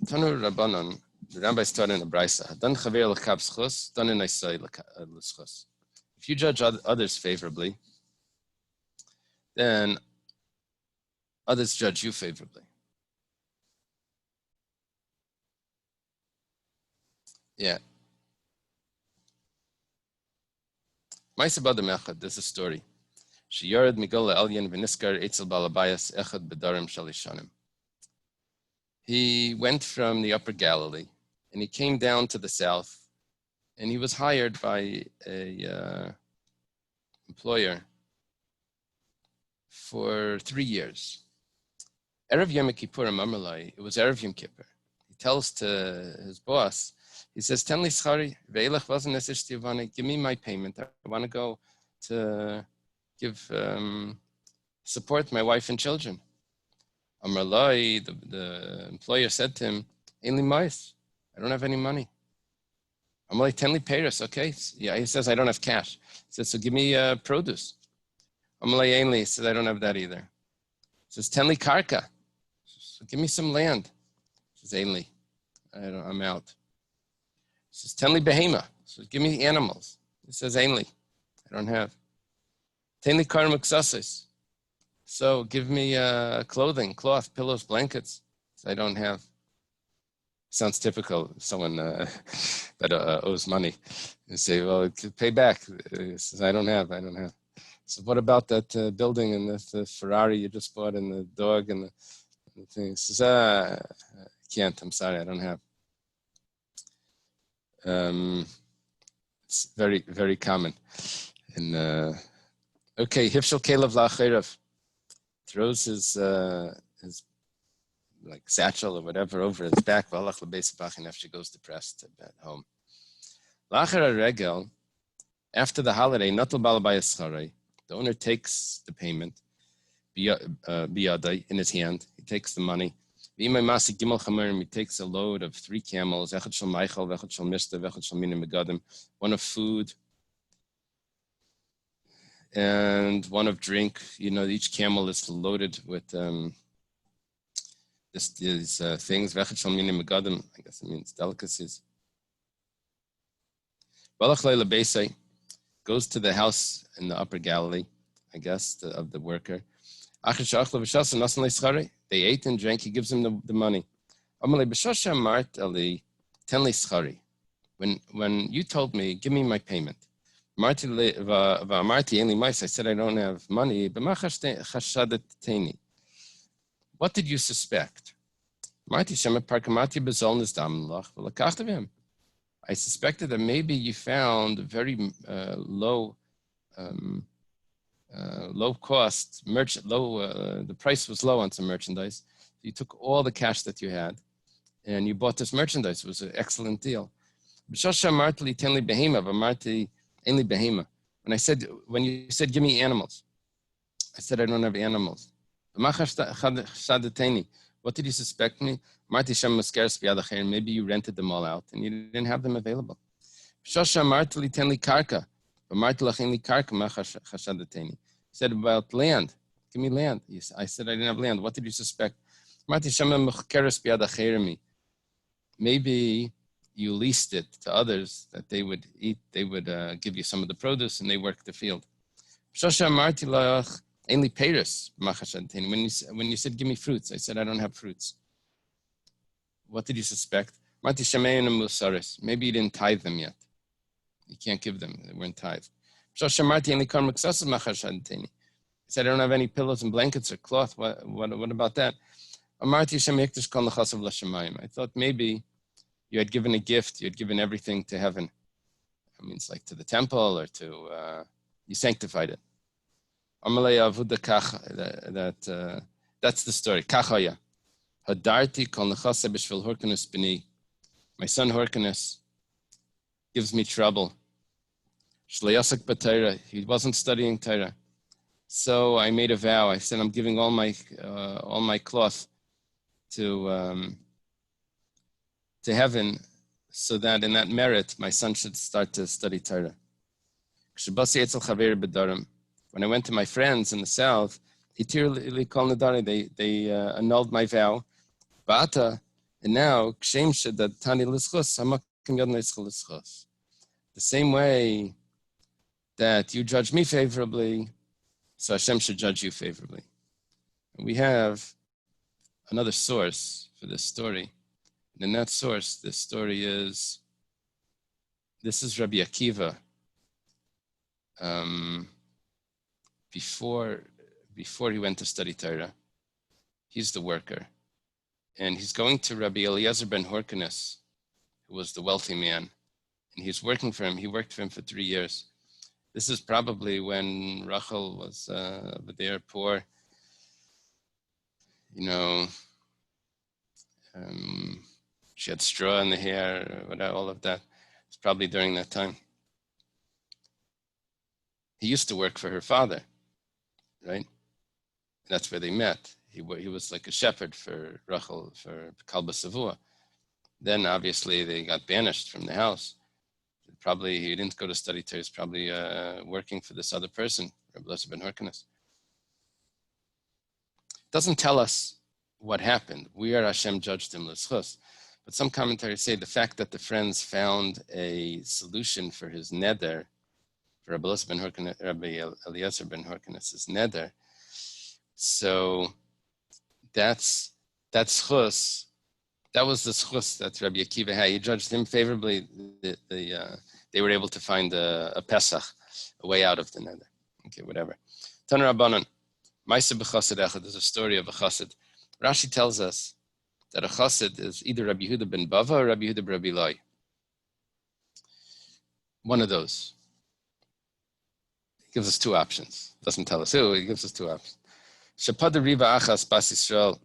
Tanu Rabbanon, the Rabbi started in a brisa. Dan chaver l'kav schus, dan in isai l'schus. If you judge others favorably, then others judge you favorably. Yeah. Ma'aseh b'adam echad, there's a story. Sheyared Migola Elyon v'niskar etzel balabayas echad bedarim shalishanim. He went from the upper Galilee and he came down to the south and he was hired by a employer for 3 years. Erev Yom Kippurim Amalai, it was Erev Yom Kippur. He tells to his boss, he says, Ten li schari, ve'elech vazan esish tivane, give me my payment. I want to go to give support my wife and children. Amalai, the employer said to him, Ein li mais, I don't have any money. Amalai, ten li peiros, okay. Yeah, he says, I don't have cash. He says, so give me produce. Amalai Ein li, he says, I don't have that either. He says, ten li karka, so give me some land. He says, Ein li, I'm out. He says, ten li behema, so give me animals. He says, Ein li, I don't have. Ten li kar muksasis, so give me clothing, cloth, pillows, blankets. So I don't have. Sounds typical. Someone that owes money. You say, well, pay back. He says, I don't have. So what about that building and the Ferrari you just bought and the dog and the thing? He says, I can't. I'm sorry. I don't have. It's very, very common. And okay, Hifshel Kelev La'acherav throws his like satchel or whatever over his back. She goes depressed at home. La'achar regel, after the holiday, Natal Balabayas, the owner takes the payment biyadai in his hand. He takes the money. He takes a load of 3 camels, one of food and one of drink. You know, each camel is loaded with these things. I guess it means delicacies. Balach Leila Beisai goes to the house in the upper Galilee, I guess, of the worker. They ate and drank. He gives them the money. When you told me, give me my payment, I said I don't have money. What did you suspect? I suspected that maybe you found very low cost merchant. The price was low on some merchandise. You took all the cash that you had, and you bought this merchandise. It was an excellent deal. When you said give me animals, I said I don't have animals. What did you suspect me? Maybe you rented them all out and you didn't have them available. He said about land. Give me land. I said I didn't have land. What did you suspect? Maybe you leased it to others that they would eat. They would give you some of the produce and they worked the field. Only Paris. When you said give me fruits, I said I don't have fruits. What did you suspect? Maybe you didn't tithe them yet. You can't give them; they weren't tithed. I said I don't have any pillows and blankets or cloth. What about that? I thought maybe you had given a gift. You had given everything to heaven. I mean, it's like to the temple or to you sanctified it. That's the story. My son Horkanus gives me trouble. He wasn't studying Torah. So I made a vow. I said I'm giving all my cloth to heaven, so that in that merit my son should start to study Torah. When I went to my friends in the south, they annulled my vow. And now, the same way that you judge me favorably, so Hashem should judge you favorably. And we have another source for this story. And in that source, this story is, this is Rabbi Akiva. Before he went to study Torah, he's the worker. And he's going to Rabbi Eliezer ben Horkanus, who was the wealthy man. And he's working for him. He worked for him for 3 years. This is probably when Rachel was over there, poor. She had straw in the hair, all of that. It's probably during that time. He used to work for her father, right? That's where they met. He was like a shepherd for Rachel, for Kalba Savua. Then obviously they got banished from the house. Probably he didn't go to study Torah. He's probably working for this other person, Rabbi Eliezer ben Horkanus. Doesn't tell us what happened. We are Hashem judged him l'schus. But some commentaries say the fact that the friends found a solution for his neder, for Rabbi Eliezer ben Horkanus' neder. So that's schus. That was the schus that Rabbi Akiva had. He judged him favorably. They were able to find a Pesach, a way out of the neder. Okay, whatever. Taner Rabbanan, Ma'aseh b'chassid echad. There's a story of a chassid. Rashi tells us that a chassid is either Rabbi Yehuda ben Bava or Rabbi Yehuda ben Rabbi Eloi. One of those. He gives us two options. Doesn't tell us who. He gives us two options. Shapada riva achas bas Yisrael.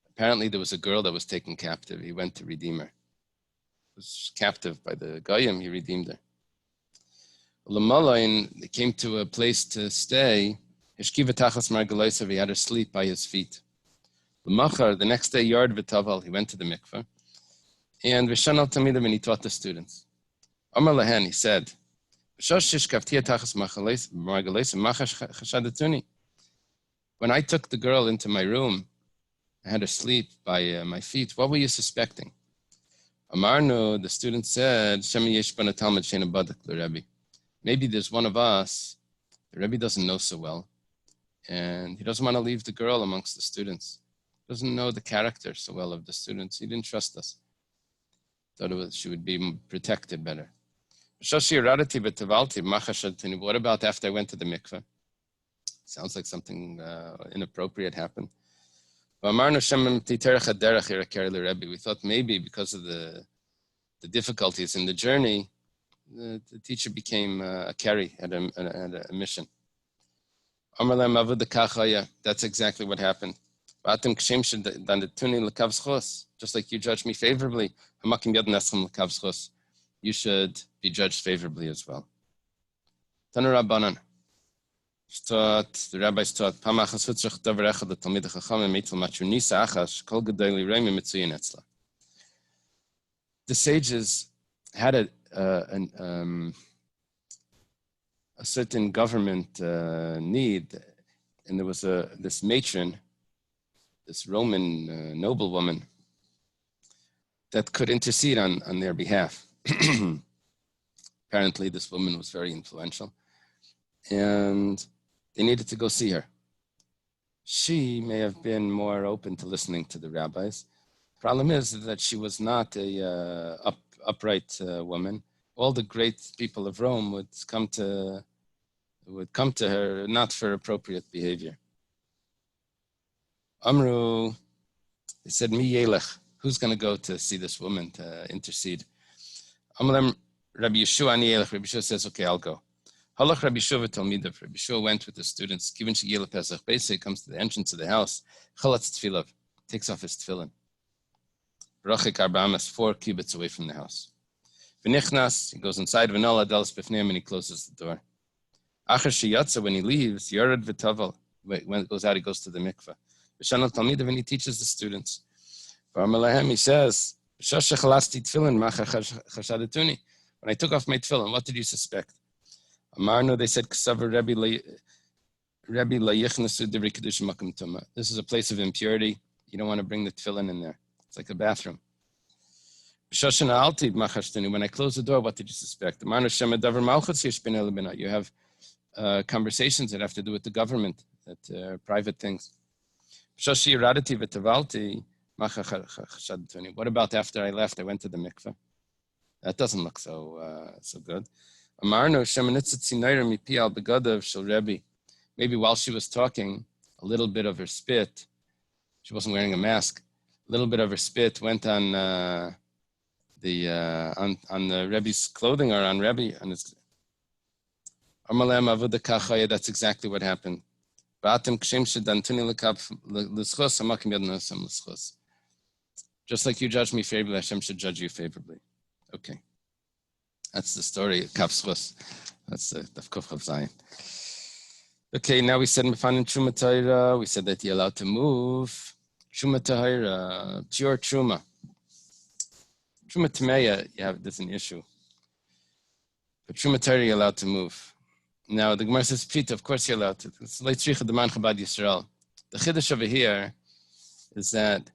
Apparently there was a girl that was taken captive. He went to redeem her. Was captive by the Goyim, he redeemed her. They came to a place to stay. He had her sleep by his feet. The next day, Yard V'Taval, he went to the mikveh. And V'shanal Tamidim, and he taught the students. Amar Lahen, he said, when I took the girl into my room, I had her sleep by my feet. What were you suspecting? Amarno, the student said, Shemi yesh bana talmid she'ena badak l'Rebbe. Maybe there's one of us, the Rebbe doesn't know so well, and he doesn't want to leave the girl amongst the students. He doesn't know the character so well of the students. He didn't trust us. Thought she would be protected better. What about after I went to the mikveh? Sounds like something inappropriate happened. We thought maybe because of the difficulties in the journey, the teacher became a carry at a mission. That's exactly what happened. Just like you judged me favorably, you should be judged favorably as well. Tanu Rabbanan. The rabbis taught, the sages had a certain government need, and there was this matron, this Roman noblewoman, that could intercede on their behalf. Apparently, this woman was very influential, and they needed to go see her. She may have been more open to listening to the rabbis. Problem is that she was not a upright woman. All the great people of Rome would come to her not for appropriate behavior. Amru, they said, Mi yelech, who's going to go to see this woman to intercede? Amrulem, Rabbi Yeshua ani yelech. Rabbi Yeshua says, okay, I'll go. Halach Rabbi Yeshua v'talmidav. Rabbi Yeshua went with the students. Given shegila Pesach, basically comes to the entrance of the house. Chalatz tfilav, takes off his tefillin. Rachik arba'amas, 4 cubits away from the house. V'nichnas, he goes inside. V'nol adalas b'fneim, and he closes the door. Achar sheyatza, when he leaves, yarad v'taval. When it goes out, he goes to the mikveh. V'shanal talmidav, and he teaches the students. V'amalahem, he says, V'shash shechalasti tefillin, macha chashadatuni. When I took off my tefillin, what did you suspect? Amarno, they said, K'savar Rebbe la yichnasu divri kedusha makom tuma. This is a place of impurity. You don't want to bring the tefillin in there. It's like a bathroom. When I closed the door, what did you suspect? You have conversations that have to do with the government, that private things. What about after I left? I went to the mikveh. That doesn't look so good. Maybe while she was talking, a little bit of her spit, she wasn't wearing a mask, a little bit of her spit went on the Rebbe's clothing, or on Rebbe, on his. That's exactly what happened. Just like you judge me favorably, Hashem should judge you favorably. Okay. That's the story of Kav Schus. That's Daf Kuf Chav Zayin. Okay, now we said Mefanin Truma Torah. We said that you're allowed to move. Truma Torah, pure Truma. Truma Tameya, there's an issue. But Truma Torah, you're allowed to move. Now, the Gemara says, Pita, of course you're allowed to. It's Leitzricha D'man Chabad Yisrael. The Chiddush over here is that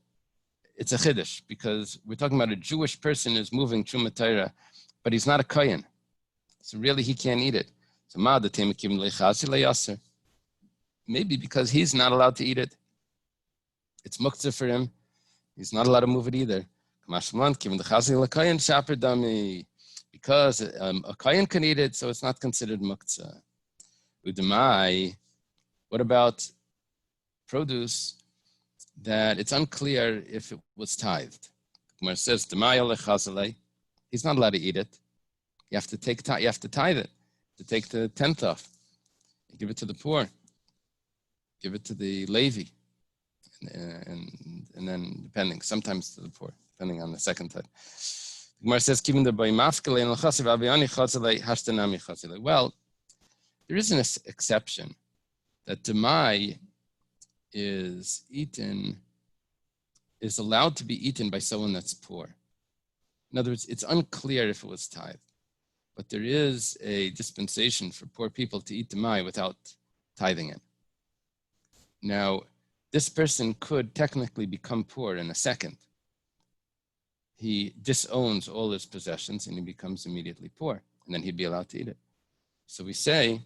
it's a Chiddush, because we're talking about a Jewish person who's moving Truma Torah, but he's not a kohen, so really he can't eat it. So maybe because he's not allowed to eat it, it's muktzah for him. He's not allowed to move it either. Because a kohen can eat it, so it's not considered muktzah. Udamai, what about produce that it's unclear if it was tithed? Gemara says, he's not allowed to eat it. You have to tithe it, to take the 10th off. You give it to the poor. Give it to the Levi. And then depending, sometimes to the poor, depending on the second type. The Gemara says, well, there is an exception that demai is allowed to be eaten by someone that's poor. In other words, it's unclear if it was tithe, but there is a dispensation for poor people to eat demai without tithing it. Now, this person could technically become poor in a second, he disowns all his possessions and he becomes immediately poor, and then he'd be allowed to eat it. So we say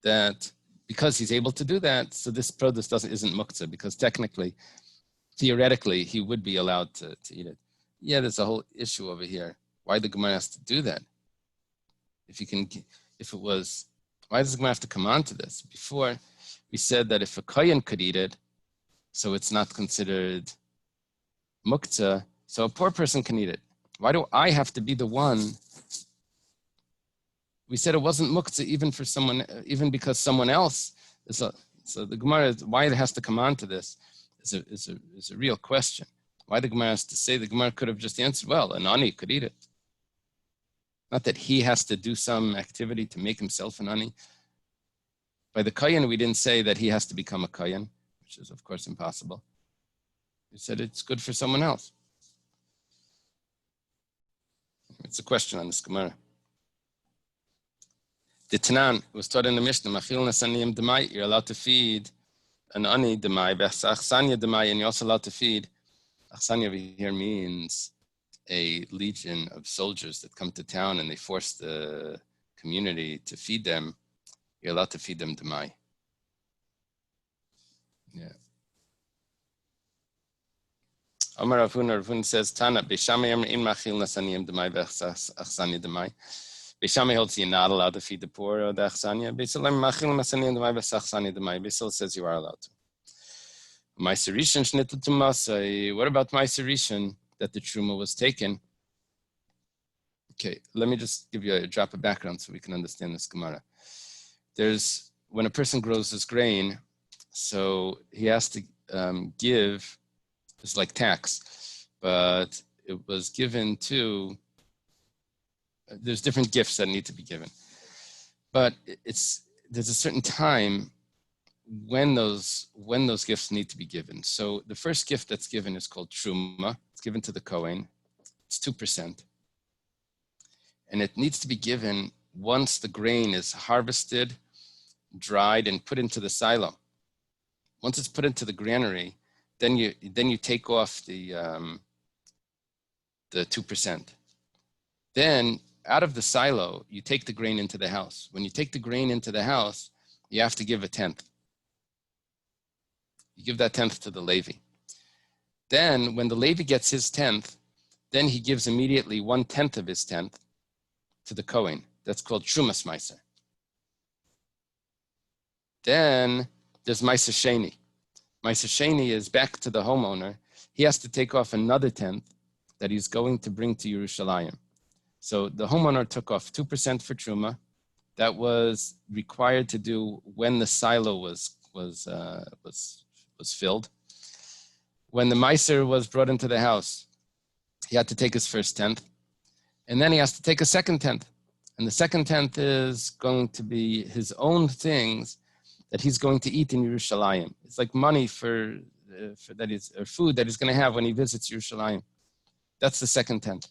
that because he's able to do that, so this produce isn't muktzah, because technically, theoretically, he would be allowed to eat it. Yeah, there's a whole issue over here. Why the Gemara has to do that? Why does the Gemara have to come on to this? Before, we said that if a kohen could eat it, so it's not considered muktzah, so a poor person can eat it. Why do I have to be the one? We said it wasn't muktzah even because someone else is so the Gemara, why it has to come on to this is a real question. Why the Gemara has to say, the Gemara could have just answered, well, an ani could eat it. Not that he has to do some activity to make himself an ani. By the kohen, we didn't say that he has to become a kohen, which is of course impossible. We said it's good for someone else. It's a question on this Gemara. The Tanan was taught in the Mishnah, Machil Nasaniyim Demai, you're allowed to feed an ani Demai, Achsanya Demai, and you're also allowed to feed. Achsanya over here means a legion of soldiers that come to town and they force the community to feed them. You're allowed to feed them Demai. Yeah. Amar Rav Huna says, Tana, Beishamai in Machil Nasaniyim Demai, Achsanya Demai. Beishamai holds you're not allowed to feed the poor or the achsanya. Beisil says you are allowed to. Ma'aser Rishon shnittel to Masai. What about Ma'aser Rishon that the truma was taken? Okay, let me just give you a drop of background so we can understand this Gemara. When a person grows his grain, so he has to give, it's like tax, but it was given to, there's different gifts that need to be given. But there's a certain time when those gifts need to be given. So the first gift that's given is called truma. It's given to the kohen. It's 2%. And it needs to be given once the grain is harvested, dried, and put into the silo. Once it's put into the granary, then you take off the 2%. Then out of the silo, you take the grain into the house. When you take the grain into the house, you have to give a 10th. You give that 10th to the Levi. Then when the Levi gets his 10th, then he gives immediately 1/10 of his 10th to the Kohen. That's called Trumas Meiser. Then there's Meiser Sheni. Meiser Sheni is back to the homeowner. He has to take off another 10th that he's going to bring to Yerushalayim. So the homeowner took off 2% for Truma. That was required to do when the silo was filled. When the Meiser was brought into the house, he had to take his first 10th. And then he has to take a second 10th. And the second 10th is going to be his own things that he's going to eat in Yerushalayim. It's like money for food that he's going to have when he visits Yerushalayim. That's the second 10th.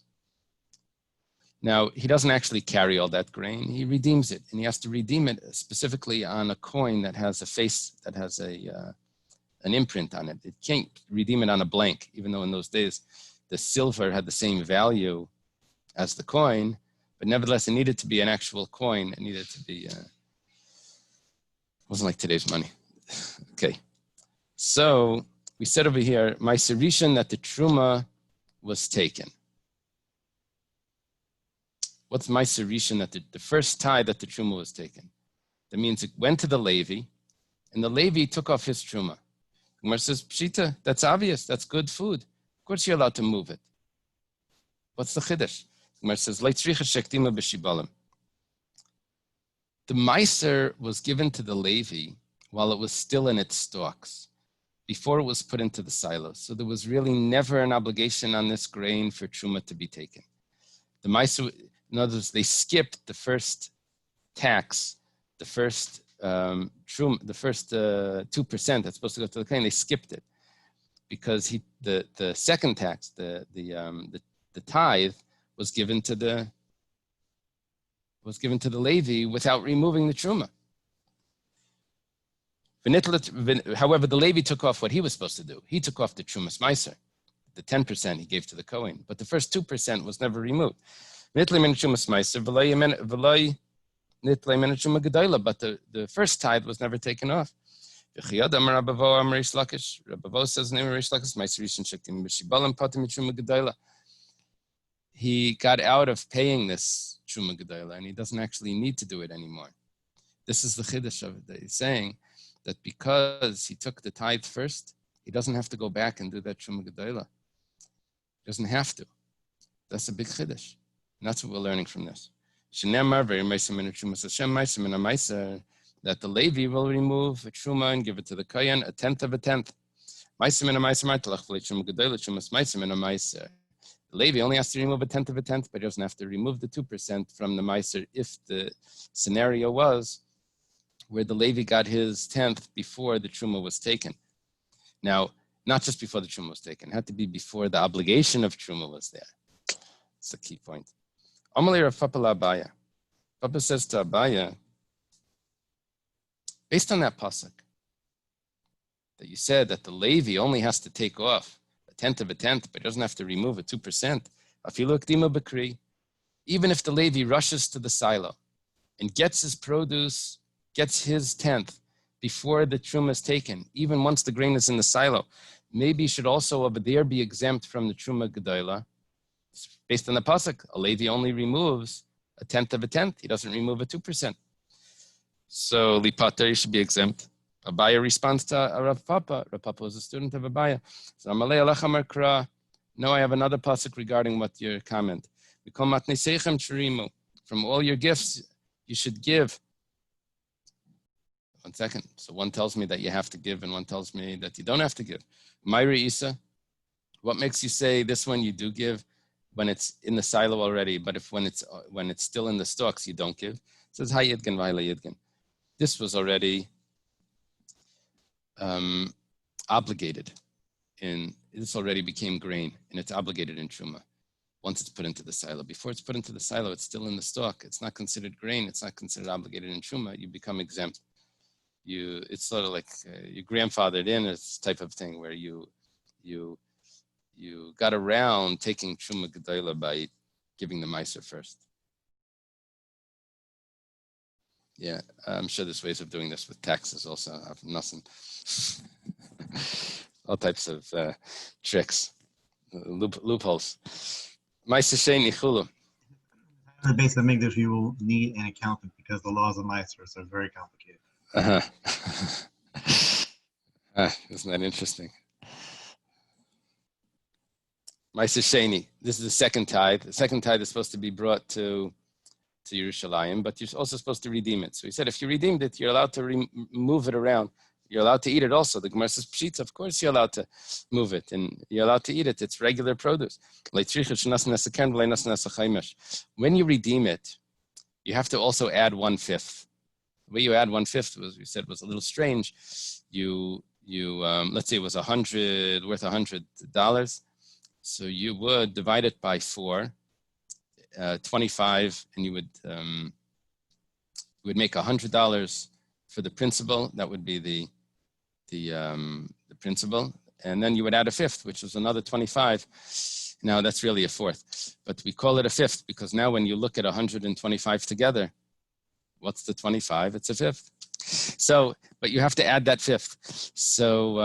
Now, he doesn't actually carry all that grain. He redeems it, and he has to redeem it specifically on a coin that has a face, that has an imprint on it. It can't redeem it on a blank, even though in those days the silver had the same value as the coin, but nevertheless, it needed to be an actual coin. It needed to be, it wasn't like today's money. Okay, so we said over here, Ma'aser Rishon, that the Truma was taken. What's Ma'aser Rishon, that the first tie that the Truma was taken? That means it went to the Levi, and the Levi took off his Truma. Gemara says, Pshita, that's obvious, that's good food. Of course you're allowed to move it. What's the Chiddush? Gemara says, Leitzricha shektima b'shibalim. The Ma'aser was given to the Levi while it was still in its stalks, before it was put into the silos. So there was really never an obligation on this grain for Truma to be taken. The Ma'aser, in other words, they skipped the first tax, the first the first 2% that's supposed to go to the kohen. They skipped it because the second tax, the tithe, was given to the Levi without removing the truma. However, the Levi took off what he was supposed to do. He took off the trumas meiser. The 10% he gave to the Kohen, but the first 2% was never removed. But the first tithe was never taken off. He got out of paying this Truma Gedola, and he doesn't actually need to do it anymore. This is the Chiddush of it, that he's saying that because he took the tithe first, he doesn't have to go back and do that Truma Gedola. He doesn't have to. That's a big Chiddush. And that's what we're learning from this. That the Levi will remove a Truma and give it to the Kohen, 1/10 of a tenth. The Levi only has to remove 1/10 of a tenth, but he doesn't have to remove the 2% from the Meiser if the scenario was where the Levi got his 1/10 before the Truma was taken. Now, not just before the Truma was taken, it had to be before the obligation of Truma was there. That's a key point. Amalei Rav Papa Abaya. Papa says to Abaya, based on that pasuk, that you said that the Levi only has to take off 1/10 of a tenth, but he doesn't have to remove a 2%. Even if the Levi rushes to the silo and gets his produce, gets his 1/10 before the Truma is taken, even once the grain is in the silo, maybe he should also over there be exempt from the Truma Gedola. Based on the pasuk, a Levi only removes 1/10 of a tenth. He doesn't remove a 2%. So Lipater, you should be exempt. Abaya responds to Rav Papa. Rav Papa was a student of Abaya. So Amalei Alecha Merkra. No, I have another pasuk regarding what your comment. From all your gifts, you should give. 1 second. So one tells me that you have to give, and one tells me that you don't have to give. Myra Isa, what makes you say this one you do give when it's in the silo already, but when it's still in the stalks, you don't give? It says Hay Yidgen V'Hayla Yidgen. This was already obligated this already became grain, and it's obligated in Truma once it's put into the silo. Before it's put into the silo, it's still in the stalk. It's not considered grain. It's not considered obligated in Truma. You become exempt. It's sort of like you're grandfathered in, this type of thing where you got around taking Truma Gedola by giving the Meiser first. Yeah, I'm sure there's ways of doing this with taxes also. I've nothing. All types of tricks, loopholes. Meiser Sheni Chulu. On the base of English, you will need an accountant because the laws of Meisters are very complicated. Isn't that interesting? Meiser Sheni. This is the second tithe. The second tithe is supposed to be brought to Yerushalayim, but you're also supposed to redeem it. So he said, if you redeemed it, you're allowed to move it around. You're allowed to eat it also. The Gemara says, Pshitz, of course you're allowed to move it, and you're allowed to eat it. It's regular produce. When you redeem it, you have to also add 1/5. The way you add 1/5 was, we said, was a little strange. You let's say it was worth $100. So you would divide it by 4. 25, and you would make $100 for the principal. That would be the principal, and then you would add a 5th, which was another 25. Now that's really a 4th, but we call it a 5th because now when you look at 125 together, what's the 25? It's a 5th. So, but you have to add that 5th. So,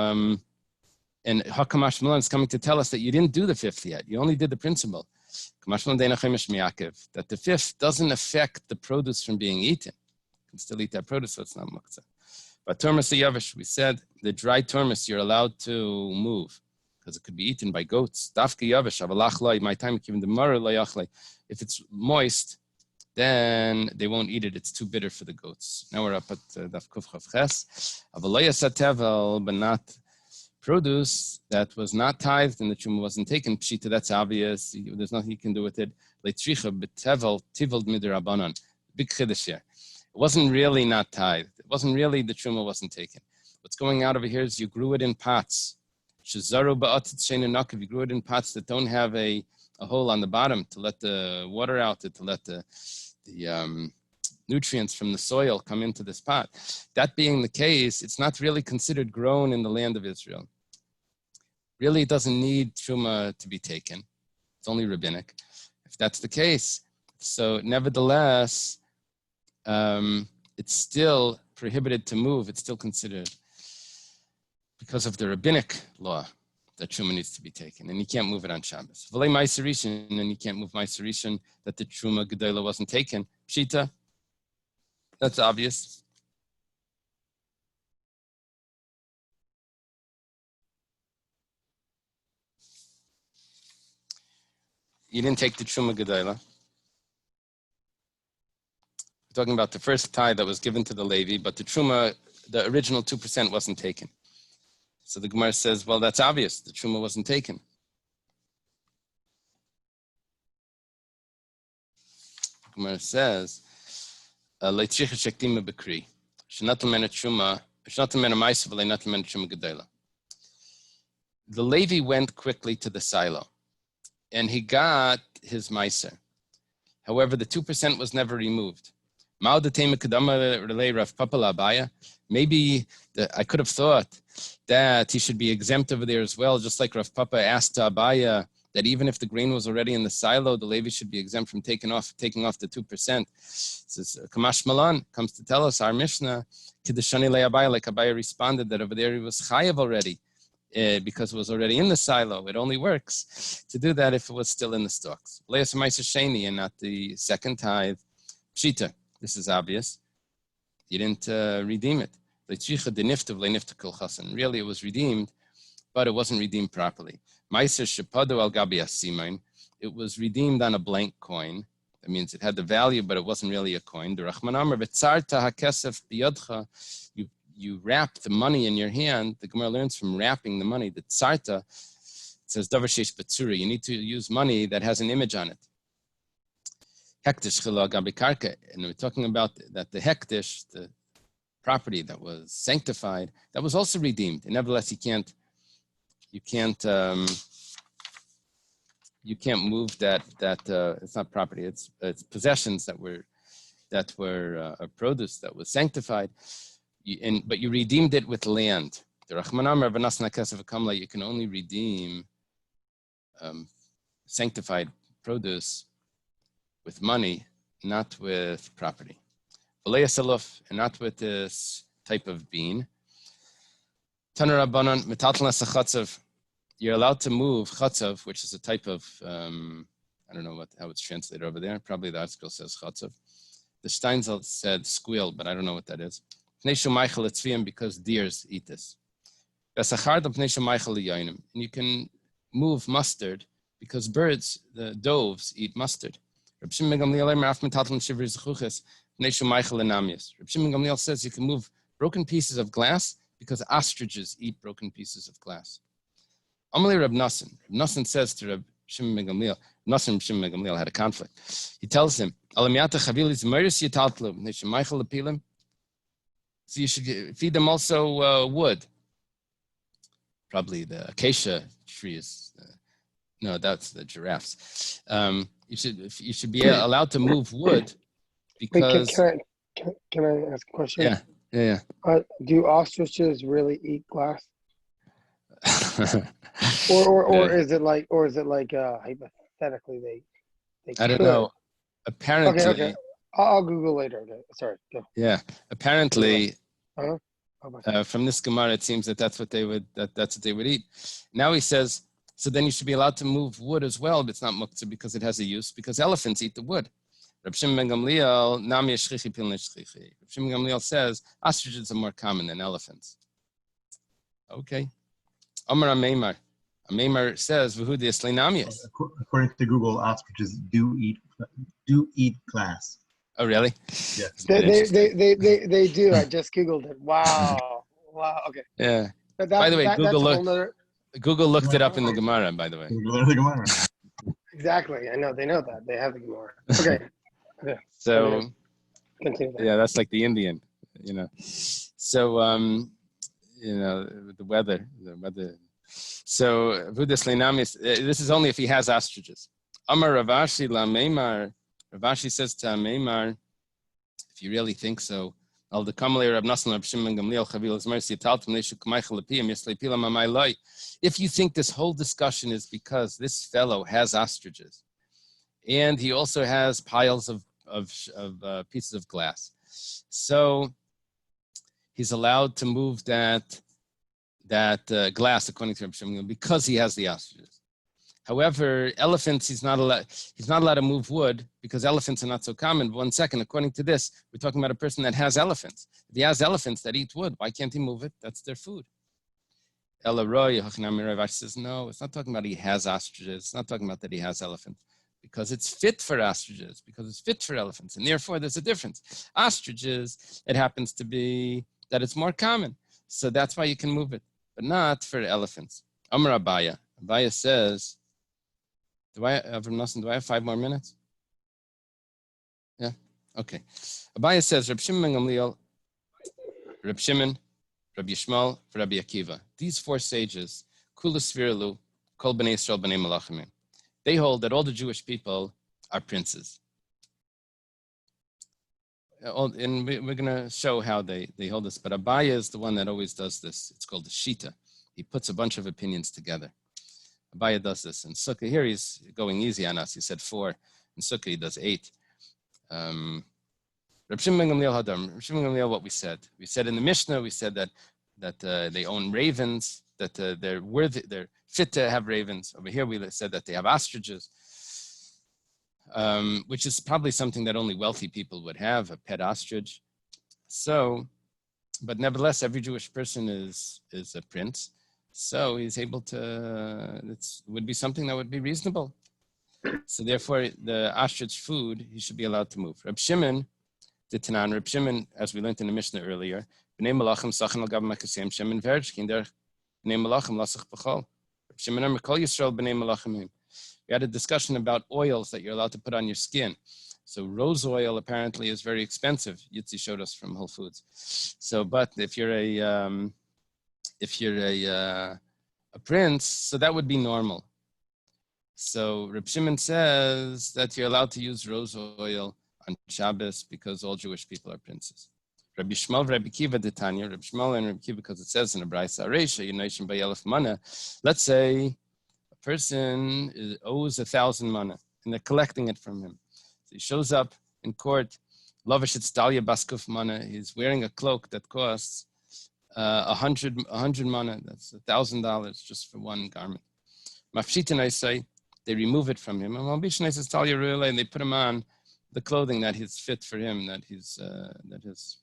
and Hakamash Milan is coming to tell us that you didn't do the 5th yet. You only did the principal. That the 5th doesn't affect the produce from being eaten. You can still eat that produce, so it's not muktzah. But turmus yavish, we said the dry turmus you're allowed to move because it could be eaten by goats. Dafka yavish, avalachlai, my time given the mara layachlai. If it's moist, then they won't eat it. It's too bitter for the goats. Now we're up at Daf Kuf Chav Ches. Avalaya satevel, but not produce that was not tithed and the Truma wasn't taken. Pshita, that's obvious. There's nothing you can do with it. Leitricha betevel tiveld midirabanan. Big chiddush here. It wasn't really not tithed. It wasn't really the Truma wasn't taken. What's going out over here is you grew it in pots. Shazaru ba'atit she'enakav. You grew it in pots that don't have a hole on the bottom to let the water out, to let the nutrients from the soil come into this pot. That being the case, it's not really considered grown in the land of Israel. Really, it doesn't need truma to be taken. It's only rabbinic. If that's the case, so nevertheless, it's still prohibited to move. It's still considered because of the rabbinic law that truma needs to be taken, and you can't move it on Shabbos. V'lei ma'aser rishon, and you can't move ma'aser rishon that the truma gedola wasn't taken. Pshita, that's obvious. You didn't take the truma gedola. We're talking about the first tithe that was given to the Levi, but the truma, the original 2% wasn't taken. So the Gemara says, well, that's obvious. The truma wasn't taken. The Gemara says, the Levi went quickly to the silo, and he got his meiser. However, the 2% was never removed. Maybe I could have thought that he should be exempt over there as well, just like Rav Papa asked Abaya that even if the grain was already in the silo, the Levi should be exempt from taking off the 2%. Says Kamash Malan comes to tell us our Mishnah, Kiddushani le'Abaya, like Abaya responded that over there he was chayav already. Because it was already in the silo. It only works to do that if it was still in the stalks. Leas Maisa Sheni and not the second tithe. Pshita, this is obvious. You didn't redeem it. Really, it was redeemed, but it wasn't redeemed properly. Meiser Shepadu al Gabi Asimain. It was redeemed on a blank coin. That means it had the value, but it wasn't really a coin. The Rachman Amar V'tzarta hakesef biyadcha. You wrap the money in your hand. The Gemara learns from wrapping the money. The tzarta, it says davar sheish b'tzura. You need to use money that has an image on it. Hektish chila gabi karka, and we're talking about that the hektish, the property that was sanctified, that was also redeemed. And nevertheless, you can't move that. It's not property. It's possessions that were a produce that was sanctified. But you redeemed it with land. The Rachman Amar v'nasna kesef v'kamla, you can only redeem sanctified produce with money, not with property. V'leya saluf, and not with this type of bean. Taner Rabbanan metatlan sachatzav, you're allowed to move chatzav, which is a type of I don't know how it's translated over there. Probably the article says chatzav. The Steinzel said squeal, but I don't know what that is. Because deers eat this. And you can move mustard because birds, the doves, eat mustard. Reb Shimon ben Gamliel says you can move broken pieces of glass because ostriches eat broken pieces of glass. Amalei Reb Nassan. Reb Nassan says to Reb Shimon ben Gamliel, Nassan and Shimon ben Gamliel had a conflict. He tells him, so you should feed them also wood. Probably the acacia trees. No, that's the giraffes. You should be allowed to move wood because. Wait, can I ask a question? Yeah. Do ostriches really eat glass? or is it like hypothetically they I don't know. Apparently. Okay. I'll Google later. Okay. Sorry. Go. Yeah. Apparently, from this Gemara, it seems that's what they would eat. Now he says, so then you should be allowed to move wood as well, but it's not muktzah because it has a use, because elephants eat the wood. Reb Shimon ben Gamliel, Nami Shchichi Pilnei Shchichi. Reb Shimon ben Gamliel says ostriches are more common than elephants. Okay. Amar Ameimar. Ameimar says, V'hu di'eslei namias. According to Google, ostriches do eat glass. Oh, really? Yeah. They do. I just Googled it. Wow. Okay. Yeah. By the way, Google looked it up in the Gemara, by the way. Exactly. I know. They know that. They have the Gemara. Okay. So, continue. Yeah, that's like the Indian, So, the weather. So, this is only if he has ostriches. Amar Ravashi la Meimar. Ravashi says to Meimar, if you really think so, Al the Kamalei Rab Nassan Rab Shimon Gamliel Chavilas Mercy Taltum Leishuk Michael Lepiyam Yeslepila Mamai Loi. If you think this whole discussion is because this fellow has ostriches, and he also has piles of pieces of glass, so he's allowed to move that glass according to Rab Shimon because he has the ostriches. However, elephants, he's not allowed to move wood because elephants are not so common. 1 second, according to this, we're talking about a person that has elephants. If he has elephants that eat wood, why can't he move it? That's their food. Ella Roy, Rav says, no, it's not talking about he has ostriches. It's not talking about that he has elephants. Because it's fit for ostriches, because it's fit for elephants. And therefore, there's a difference. Ostriches, it happens to be that it's more common. So that's why you can move it, but not for elephants. Amar Abaya. Abaya says, do I have 5 more minutes? Yeah, okay. Abaya says, Reb Shimon ben Gamliel, Reb Shimon, Rabbi Yishmael, Rabbi Akiva. These 4 sages, Kulas Viralu, Kol Bnei Yisrael Bnei Malachim. They hold that all the Jewish people are princes. And we're going to show how they hold this. But Abaya is the one that always does this. It's called the Shita. He puts a bunch of opinions together. Abaya does this. And Sukkah, here he's going easy on us. He said 4. In Sukkah, he does 8. Reb Shimon ben Gamliel Hadam. Reb Shimon ben Gamliel, what we said. We said in the Mishnah, we said that they own ravens, that they're fit to have ravens. Over here, we said that they have ostriches, which is probably something that only wealthy people would have, a pet ostrich. So, but nevertheless, every Jewish person is a prince. So he's able to, it would be something that would be reasonable. So therefore, the ostrich food, he should be allowed to move. Reb Shimon, the Tanan, Reb Shimon, as we learned in the Mishnah earlier, B'nei Malachim Sachan al Gav Makasem Shem Verj Kinder B'nei Malachim Lasach B'chol. Reb Shimon Amar Kol Yisrael B'nei Malachim. We had a discussion about oils that you're allowed to put on your skin. So rose oil apparently is very expensive. Yitzi showed us from Whole Foods. So, but if you're a prince, so that would be normal. So Reb Shimon says that you're allowed to use rose oil on Shabbos because all Jewish people are princes. Rabbi Yishmael, Rabbi Kiva, the Tanya, Rabbi Yishmael and Rabbi Kiva, because it says in the Braisa Aresha, Yinayshim Bayelef Mana. Let's say a person owes 1,000 mana and they're collecting it from him. So he shows up in court, Lavish Dalia Baskuf mana. He's wearing a cloak that costs 100 mana. That's $1,000 just for one garment. Mafshitin, I say, they remove it from him. And they put him on the clothing that is fit for him, that is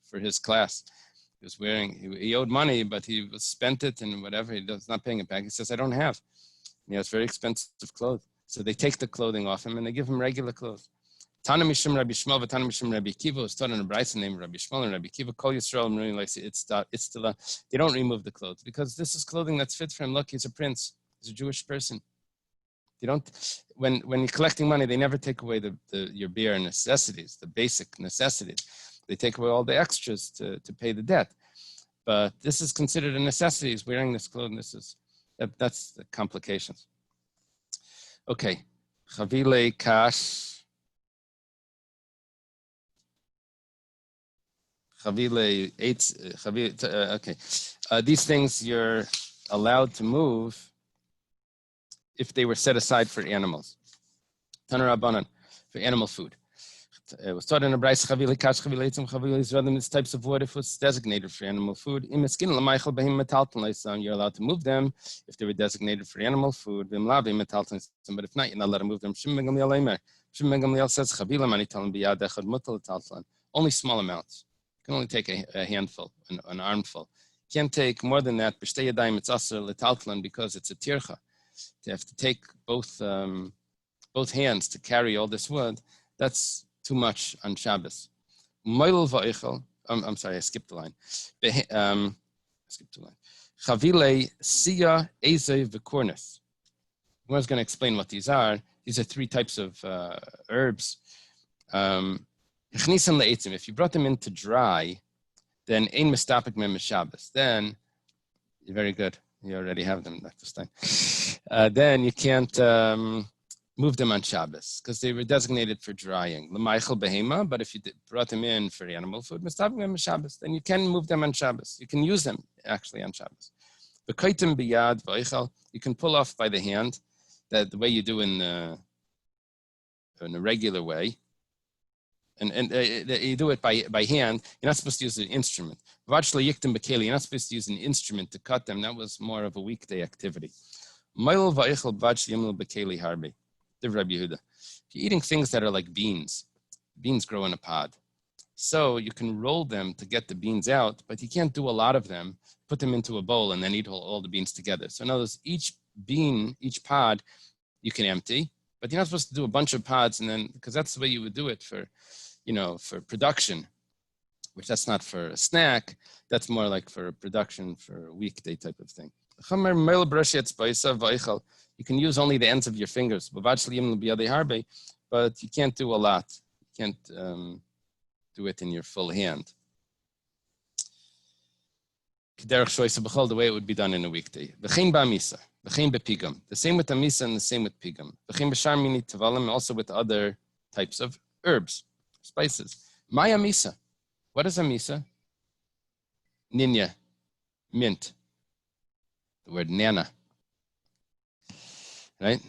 for his class. He was wearing, he owed money, but he spent it and whatever, he's not paying it back. He says, I don't have. And he has very expensive clothes. So they take the clothing off him and they give him regular clothes. Tana Mishum Rabbi Shmuel, Tana Mishum Rabbi Kiva was taught in a Braisa named Rabbi Shmuel and Rabbi Kiva. Kol Yisrael, it's still they don't remove the clothes because this is clothing that's fit for him. Look, he's a prince. He's a Jewish person. You don't. When you're collecting money, they never take away your bare necessities, the basic necessities. They take away all the extras to pay the debt. But this is considered a necessity. He's wearing this clothing. That's the complications. Okay, Chavile Kash. Chavile 8. Okay, these things you're allowed to move if they were set aside for animals. Tanar Rabbanan, for animal food. It was taught in a Braisa Chavile Kash, Chavile Eitzim, Chavile Yisraelim, these types of wood if it was designated for animal food. You're allowed to move them if they were designated for animal food. But if not, you're not allowed to move them. Shimon ben Gamliel says, only small amounts. You can only take a handful, an armful. You can't take more than that. Because it's a tircha. To have to take both hands to carry all this wood, that's too much on Shabbos. I'm sorry, I skipped the line. Chavile, Siya, Eze, Vikornis. I was going to explain what these are. These are 3 types of herbs. If you brought them in to dry, then ein mistapik mem Shabbos. Then you're very good. You already have them this time. Then you can't move them on Shabbos because they were designated for drying. L'maychel behema, but if you brought them in for animal food, mistavim them on Shabbos, then you can move them on Shabbos. You can use them actually on Shabbos. V'kaitim biyad v'oichel, you can pull off by the hand, that the way you do in a regular way. And you do it by hand. You're not supposed to use an instrument. You're not supposed to use an instrument to cut them. That was more of a weekday activity. If you're eating things that are like beans grow in a pod. So you can roll them to get the beans out, but you can't do a lot of them, put them into a bowl and then eat all the beans together. So in other words, each pod, you can empty, but you're not supposed to do a bunch of pods and then, because that's the way you would do it for production, which that's not for a snack. That's more like for production for a weekday type of thing. You can use only the ends of your fingers, but you can't do a lot. You can't do it in your full hand. The way it would be done in a weekday. The same with the misa and the same with pigam. Also with other types of herbs, spices. Maya misa. What is a misa? Ninya, mint. The word nana. Right?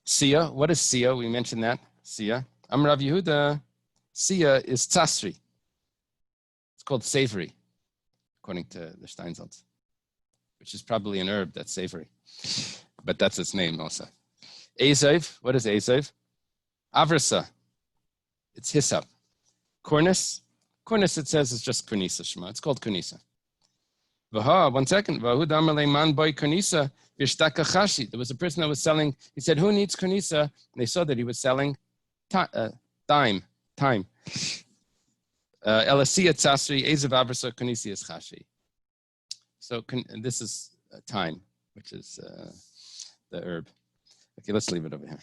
Sia. What is sia? We mentioned that. Sia. Rav Yehuda. Sia is tzasri. It's called savory, according to the Steinsaltz, which is probably an herb that's savory, but that's its name also. Azav, what is azav? Avrasa, it's hyssop. Cornice, it says it's just kunisa shema. It's called kunisa. Vaha, 1 second. Vahu damalei man boy kunisa vishtaka chashi. There was a person that was selling. He said, "Who needs kunisa?" And they saw that he was selling time. Elasia tzasri azav avrasa kunisi is chashi. So this is thyme, which is the herb. Okay, let's leave it over here.